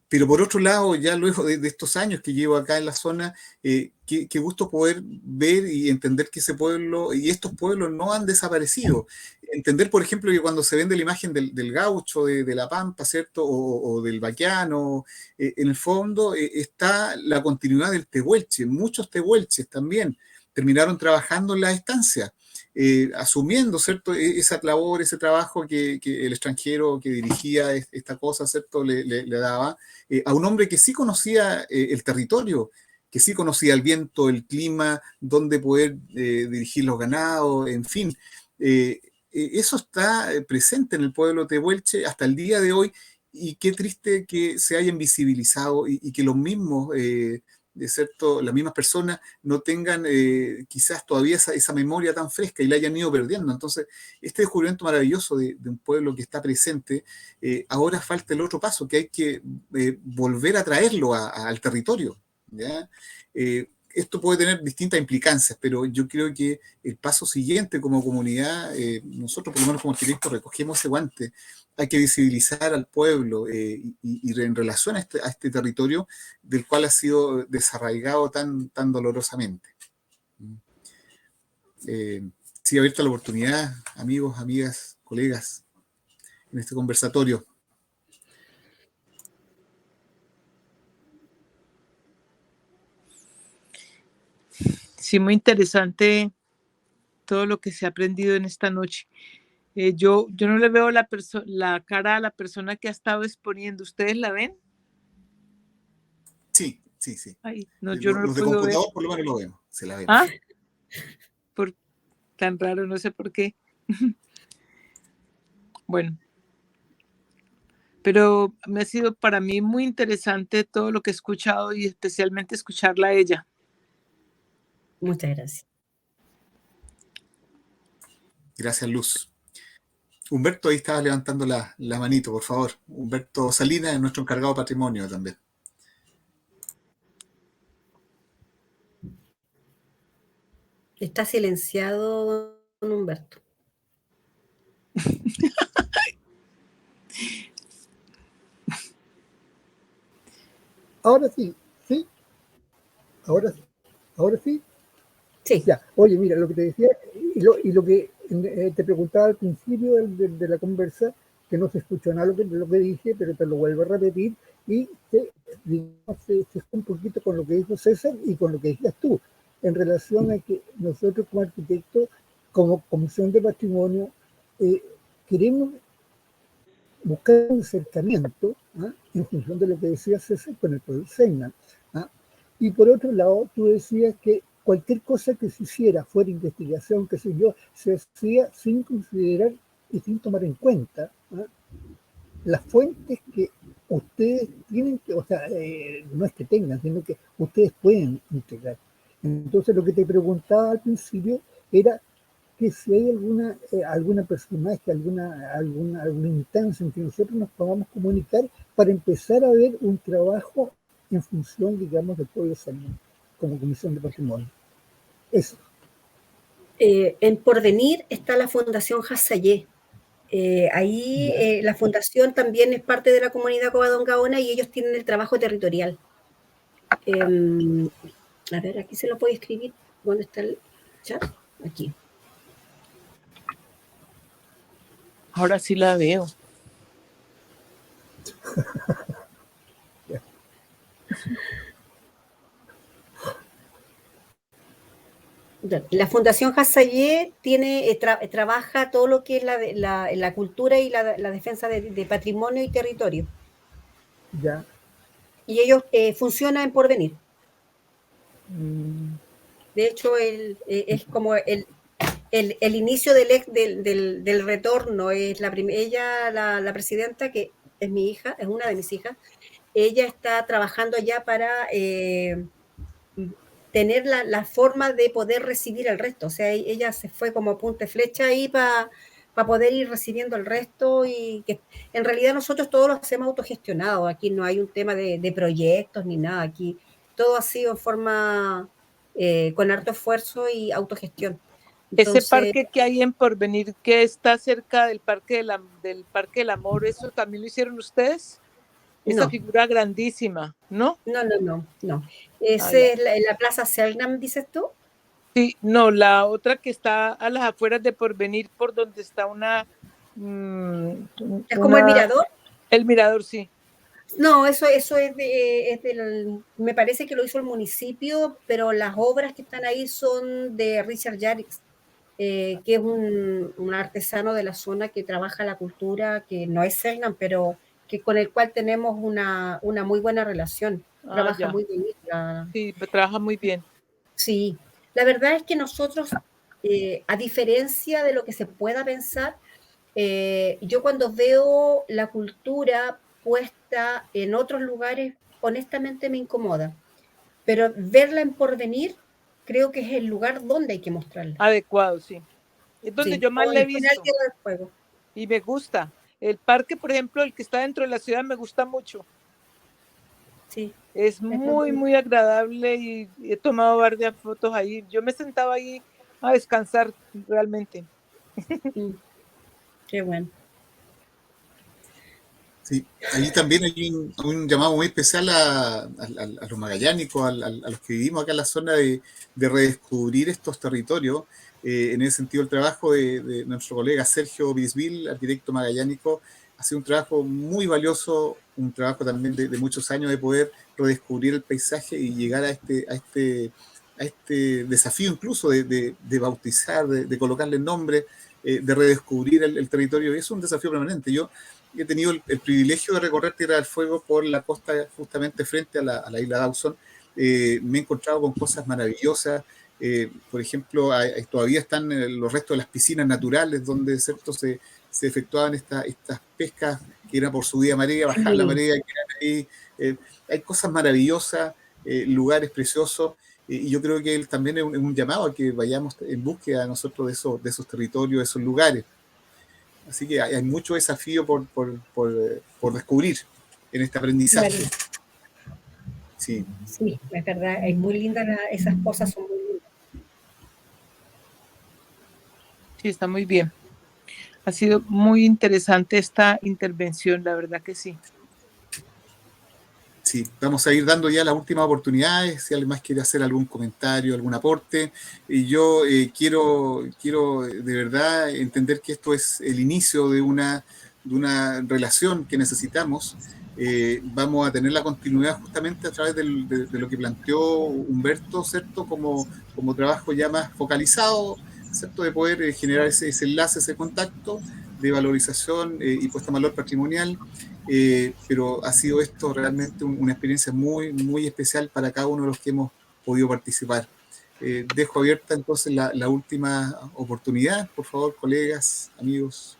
Pero por otro lado, ya luego de estos años que llevo acá en la zona, qué gusto poder ver y entender que ese pueblo y estos pueblos no han desaparecido. Entender, por ejemplo, que cuando se vende la imagen del gaucho, de La Pampa, ¿cierto? O del vaquiano, en el fondo está la continuidad del tehuelche. Muchos tehuelches también terminaron trabajando en la estancia. Asumiendo, ¿cierto?, esa labor, ese trabajo que el extranjero que dirigía esta cosa, ¿cierto?, le daba a un hombre que sí conocía el territorio, que sí conocía el viento, el clima, dónde poder dirigir los ganados, en fin. Eso está presente en el pueblo tehuelche hasta el día de hoy y qué triste que se hayan visibilizado y que los mismos ¿cierto?, las mismas personas no tengan quizás todavía esa memoria tan fresca y la hayan ido perdiendo. Entonces, este descubrimiento maravilloso de un pueblo que está presente, ahora falta el otro paso, que hay que volver a traerlo al territorio, ¿ya? Esto puede tener distintas implicancias, pero yo creo que el paso siguiente como comunidad, nosotros por lo menos como arquitectos recogemos ese guante, hay que visibilizar al pueblo y en relación a este territorio del cual ha sido desarraigado tan dolorosamente. Sí, abierta la oportunidad, amigos, amigas, colegas, en este conversatorio. Sí, muy interesante todo lo que se ha aprendido en esta noche. Yo no le veo la cara a la persona que ha estado exponiendo. ¿Ustedes la ven? Sí, sí, sí. Ay, no, yo no lo Los de puedo ver. computador por lo menos lo vemos, se la vemos. ¿Ah? Por tan raro, no sé por qué. Bueno, pero me ha sido para mí muy interesante todo lo que he escuchado y especialmente escucharla a ella. Muchas gracias. Gracias, Luz. Humberto, ahí estaba levantando la manito, por favor. Humberto Salinas es nuestro encargado de patrimonio también. Está silenciado, don Humberto. Ahora sí, ¿sí? Ahora sí. Ahora sí. Sí. Ya, oye, mira, lo que te decía y lo que te preguntaba al principio de la conversa, que no se escuchó nada de lo que dije, pero te lo vuelvo a repetir, y digamos, se está un poquito con lo que dijo César y con lo que decías tú, en relación a que nosotros como arquitectos, como Comisión de Patrimonio, queremos buscar un acercamiento, ¿ah?, en función de lo que decía César con el proyecto Segna. ¿Ah? Y por otro lado, tú decías que cualquier cosa que se hiciera, fuera investigación, qué sé yo, se hacía sin considerar y sin tomar en cuenta, ¿ah?, las fuentes que ustedes tienen, o sea, no es que tengan, sino que ustedes pueden integrar. Entonces, lo que te preguntaba al principio era que si hay alguna personaje, alguna instancia en que nosotros nos podamos comunicar para empezar a ver un trabajo en función, digamos, del pueblo salino, como Comisión de Patrimonio. Eso. En Porvenir está la Fundación Hassayé. Ahí la fundación también es parte de la comunidad Covadonga y ellos tienen el trabajo territorial. A ver, aquí se lo puedo escribir. ¿Dónde está el chat? Aquí. Ahora sí la veo. La Fundación Hassayé trabaja todo lo que es la cultura y la defensa de patrimonio y territorio. Ya. Y ellos funcionan en Porvenir. De hecho, es como el inicio del retorno. Es ella, la presidenta, que es mi hija, es una de mis hijas. Ella está trabajando ya para tener la forma de poder recibir el resto. O sea, ella se fue como punta de flecha ahí para poder ir recibiendo el resto, y que en realidad nosotros todos lo hacemos autogestionado. Aquí no hay un tema de proyectos ni nada. Aquí todo ha sido en forma con harto esfuerzo y autogestión. Ese Entonces, parque que hay en Porvenir, que está cerca del Parque del Amor, ¿eso también lo hicieron ustedes? Esa no. figura grandísima, ¿no? No. Esa es la Plaza Selgram, dices tú. Sí, no, la otra que está a las afueras de Porvenir, por donde está ¿Es como el mirador? El mirador, sí. No, eso es me parece que lo hizo el municipio, pero las obras que están ahí son de Richard Jarrix, que es un artesano de la zona que trabaja la cultura, que no es Selgram, pero que con el cual tenemos una muy buena relación. Trabaja muy bien. Sí, trabaja muy bien. Sí, la verdad es que nosotros, a diferencia de lo que se pueda pensar, yo cuando veo la cultura puesta en otros lugares, honestamente me incomoda. Pero verla en Porvenir, creo que es el lugar donde hay que mostrarla. Adecuado, sí. Es donde yo más la he visto. Y me gusta. El parque, por ejemplo, el que está dentro de la ciudad, me gusta mucho. Sí. Es muy, muy agradable y he tomado varias fotos ahí. Yo me sentaba ahí a descansar realmente. Qué bueno. Sí, ahí también hay un llamado muy especial a los magallánicos, a los que vivimos acá en la zona, de redescubrir estos territorios. En ese sentido, el trabajo de nuestro colega Sergio Bisbil, arquitecto magallánico, ha sido un trabajo muy valioso, un trabajo también de muchos años, de poder redescubrir el paisaje y llegar a este desafío incluso de bautizar, de colocarle nombre. de redescubrir el territorio, y es un desafío permanente. Yo he tenido el privilegio de recorrer Tierra del Fuego por la costa justamente frente a la isla Dawson. Me he encontrado con cosas maravillosas. Por ejemplo, todavía están los restos de las piscinas naturales donde, ¿cierto?, se efectuaban estas pescas que era por subida marea, bajar la marea, que eran ahí. Hay cosas maravillosas, lugares preciosos, y yo creo que él también es un llamado a que vayamos en búsqueda nosotros de esos territorios, de esos lugares. Así que hay mucho desafío por descubrir en este aprendizaje. Claro. Sí. Sí, es verdad, es muy linda, esas cosas son muy lindas. Sí, está muy bien. Ha sido muy interesante esta intervención, la verdad que sí. Sí, vamos a ir dando ya las últimas oportunidades, si alguien más quiere hacer algún comentario, algún aporte. Y yo quiero de verdad entender que esto es el inicio de una relación que necesitamos. Vamos a tener la continuidad justamente a través de lo que planteó Humberto, ¿cierto? Como trabajo ya más focalizado, ¿cierto? De poder generar ese enlace, ese contacto de valorización y puesta en valor patrimonial. Pero ha sido esto realmente una experiencia muy, muy especial para cada uno de los que hemos podido participar. Dejo abierta entonces la última oportunidad, por favor, colegas, amigos.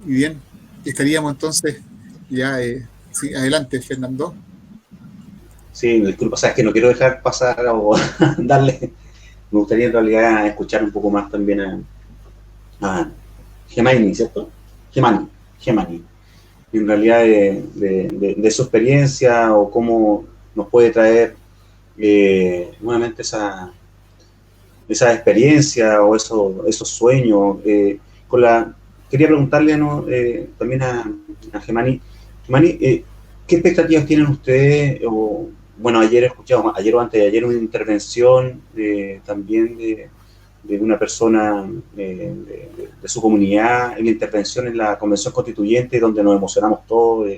Y bien, estaríamos entonces ya, sí, adelante, Fernando. Sí, disculpa, sabes que no quiero dejar pasar o darle. Me gustaría en realidad escuchar un poco más también a Gemani, ¿cierto? Gemani. En realidad de su experiencia o cómo nos puede traer nuevamente esa experiencia o esos sueños. Quería preguntarle, ¿no? También a Gemani. Gemani, ¿qué expectativas tienen ustedes? Bueno, ayer o antes de ayer, una intervención también de una persona de su comunidad, en la intervención en la Convención Constituyente, donde nos emocionamos todos.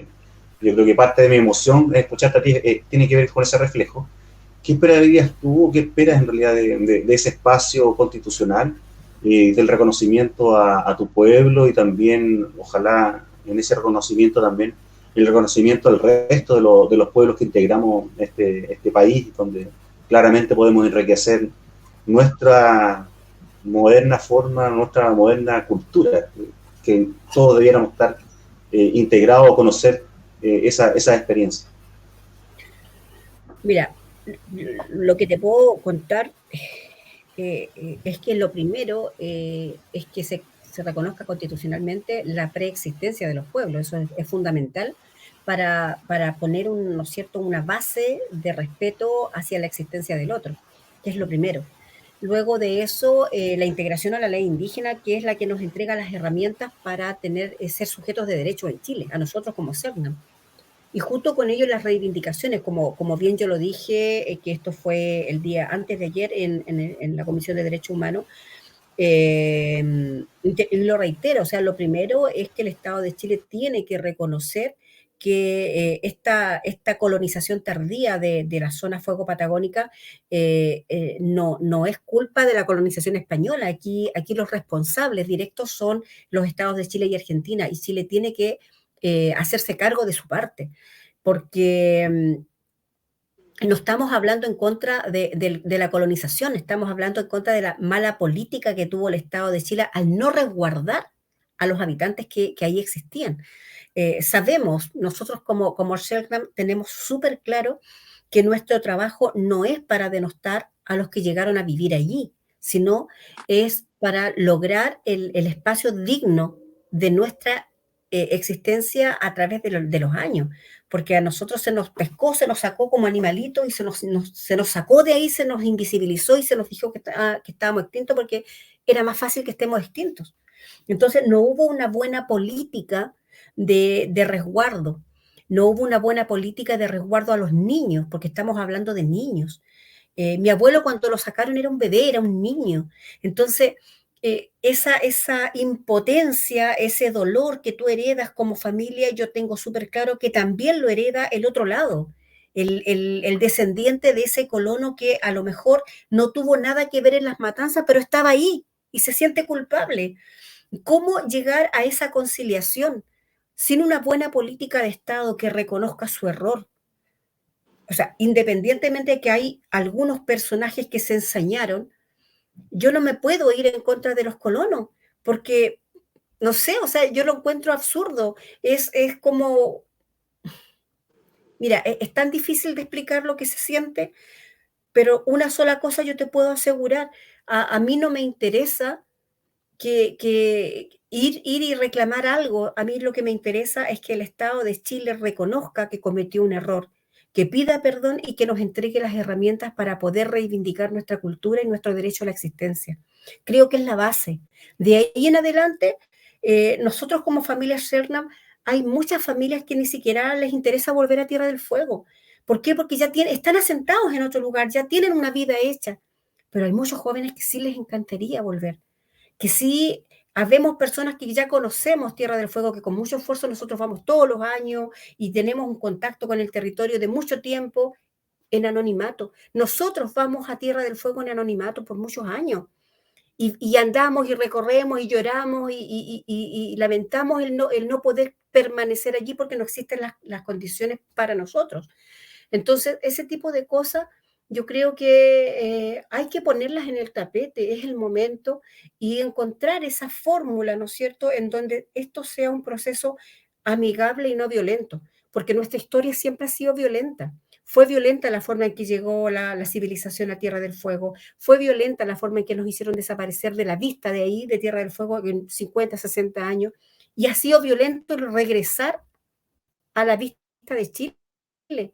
Yo creo que parte de mi emoción, escucharte a ti, tiene que ver con ese reflejo. ¿Qué esperarías tú o qué esperas en realidad de ese espacio constitucional, del reconocimiento a tu pueblo y también, ojalá, en ese reconocimiento también, el reconocimiento al resto de los pueblos que integramos este país, donde claramente podemos enriquecer nuestra moderna forma, nuestra moderna cultura, que todos debiéramos estar integrados o conocer esa experiencia? Mira, lo que te puedo contar es que lo primero es que se reconozca constitucionalmente la preexistencia de los pueblos. Eso es fundamental para poner ¿no es cierto?, una base de respeto hacia la existencia del otro, que es lo primero. Luego de eso, la integración a la ley indígena, que es la que nos entrega las herramientas para ser sujetos de derechos en Chile, a nosotros como CERNAM. Y junto con ello las reivindicaciones, como bien yo lo dije, que esto fue el día antes de ayer en la Comisión de Derechos Humanos, lo reitero, o sea, lo primero es que el Estado de Chile tiene que reconocer que esta colonización tardía de la zona fuego patagónica no es culpa de la colonización española. Aquí los responsables directos son los estados de Chile y Argentina, y Chile tiene que hacerse cargo de su parte, porque no estamos hablando en contra de la colonización, estamos hablando en contra de la mala política que tuvo el Estado de Chile al no resguardar a los habitantes que ahí existían. Sabemos, nosotros como CERNAM tenemos súper claro que nuestro trabajo no es para denostar a los que llegaron a vivir allí, sino es para lograr el espacio digno de nuestra existencia a través de los años, porque a nosotros se nos pescó, se nos sacó como animalitos y se nos sacó de ahí, se nos invisibilizó y se nos dijo que estábamos extintos porque era más fácil que estemos extintos. Entonces no hubo una buena política de resguardo, no hubo una buena política de resguardo a los niños, porque estamos hablando de niños. Mi abuelo cuando lo sacaron era un bebé, era un niño. Entonces, esa impotencia, ese dolor que tú heredas como familia, yo tengo súper claro que también lo hereda el otro lado, el descendiente de ese colono que a lo mejor no tuvo nada que ver en las matanzas, pero estaba ahí y se siente culpable. ¿Cómo llegar a esa conciliación sin una buena política de Estado que reconozca su error? O sea, independientemente de que hay algunos personajes que se ensañaron, yo no me puedo ir en contra de los colonos, porque, no sé, o sea, yo lo encuentro absurdo. Es como, mira, es tan difícil de explicar lo que se siente, pero una sola cosa yo te puedo asegurar, a mí no me interesa que ir y reclamar algo, a mí lo que me interesa es que el Estado de Chile reconozca que cometió un error, que pida perdón y que nos entregue las herramientas para poder reivindicar nuestra cultura y nuestro derecho a la existencia. Creo que es la base. De ahí en adelante, nosotros como familia Shernam, hay muchas familias que ni siquiera les interesa volver a Tierra del Fuego. ¿Por qué? Porque ya están asentados en otro lugar, ya tienen una vida hecha. Pero hay muchos jóvenes que sí les encantaría volver, que sí, habemos personas que ya conocemos Tierra del Fuego, que con mucho esfuerzo nosotros vamos todos los años y tenemos un contacto con el territorio de mucho tiempo en anonimato. Nosotros vamos a Tierra del Fuego en anonimato por muchos años y andamos y recorremos y lloramos y lamentamos el no poder permanecer allí porque no existen las condiciones para nosotros. Entonces, ese tipo de cosas yo creo que hay que ponerlas en el tapete, es el momento, y encontrar esa fórmula, ¿no es cierto?, en donde esto sea un proceso amigable y no violento, porque nuestra historia siempre ha sido violenta. Fue violenta la forma en que llegó la civilización a Tierra del Fuego, fue violenta la forma en que nos hicieron desaparecer de la vista de ahí, de Tierra del Fuego, en 50, 60 años, y ha sido violento regresar a la vista de Chile.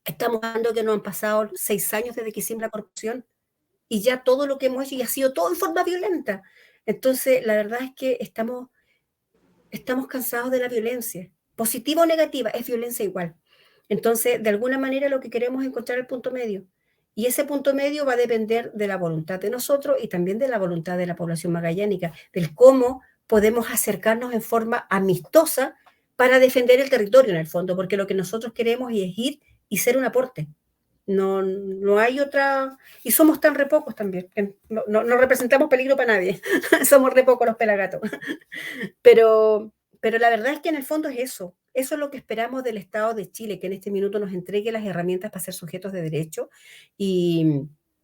Estamos hablando que nos han pasado 6 años desde que hicimos la corrupción y ya todo lo que hemos hecho y ha sido todo en forma violenta. Entonces, la verdad es que estamos cansados de la violencia. Positiva o negativa, es violencia igual. Entonces, de alguna manera lo que queremos es encontrar el punto medio. Y ese punto medio va a depender de la voluntad de nosotros y también de la voluntad de la población magallánica, del cómo podemos acercarnos en forma amistosa para defender el territorio en el fondo, porque lo que nosotros queremos es ir y ser un aporte. No hay otra, y somos tan re pocos también, no representamos peligro para nadie, somos re pocos los pelagatos, pero la verdad es que en el fondo es eso es lo que esperamos del Estado de Chile, que en este minuto nos entregue las herramientas para ser sujetos de derecho,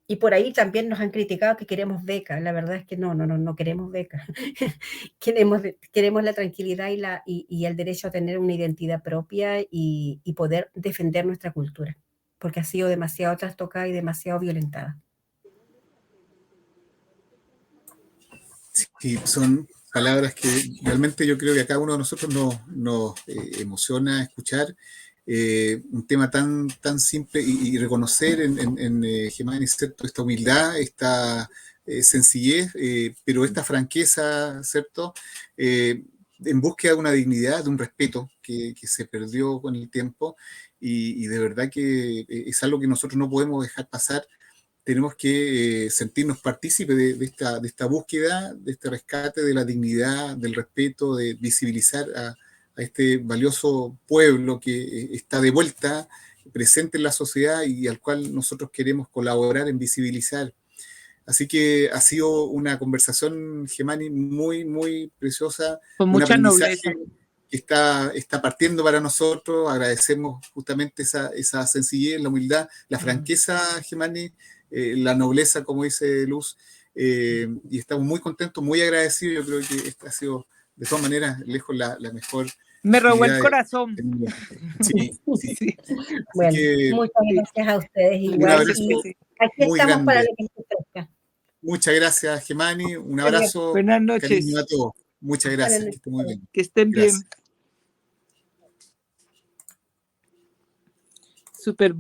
y por ahí también nos han criticado que queremos becas. La verdad es que no queremos becas. queremos la tranquilidad y el derecho a tener una identidad propia y poder defender nuestra cultura, porque ha sido demasiado trastocada y demasiado violentada. Sí, son palabras que realmente yo creo que a cada uno de nosotros nos emociona escuchar. Un tema tan simple y reconocer en Gemani, ¿cierto?, esta humildad, esta sencillez, pero esta franqueza, ¿cierto?, en búsqueda de una dignidad, de un respeto que se perdió con el tiempo, y de verdad que es algo que nosotros no podemos dejar pasar. Tenemos que sentirnos partícipes de esta búsqueda, de este rescate de la dignidad, del respeto, de visibilizar a este valioso pueblo que está de vuelta, presente en la sociedad y al cual nosotros queremos colaborar en visibilizar. Así que ha sido una conversación, Gemani, muy preciosa. Con mucha nobleza. Que está partiendo para nosotros. Agradecemos justamente esa sencillez, la humildad, la franqueza, Gemani, la nobleza, como dice Luz, y estamos muy contentos, muy agradecidos. Yo creo que esta ha sido, de todas maneras, lejos la mejor. Me robó el corazón. Sí. Bueno, muchas gracias a ustedes. Igual, un abrazo aquí muy estamos grande. para lo que se ofrezca. Muchas gracias, Gemani. Un abrazo. Buenas noches. Cariño a todos. Muchas gracias. Que estén muy bien. Que estén bien. Súper.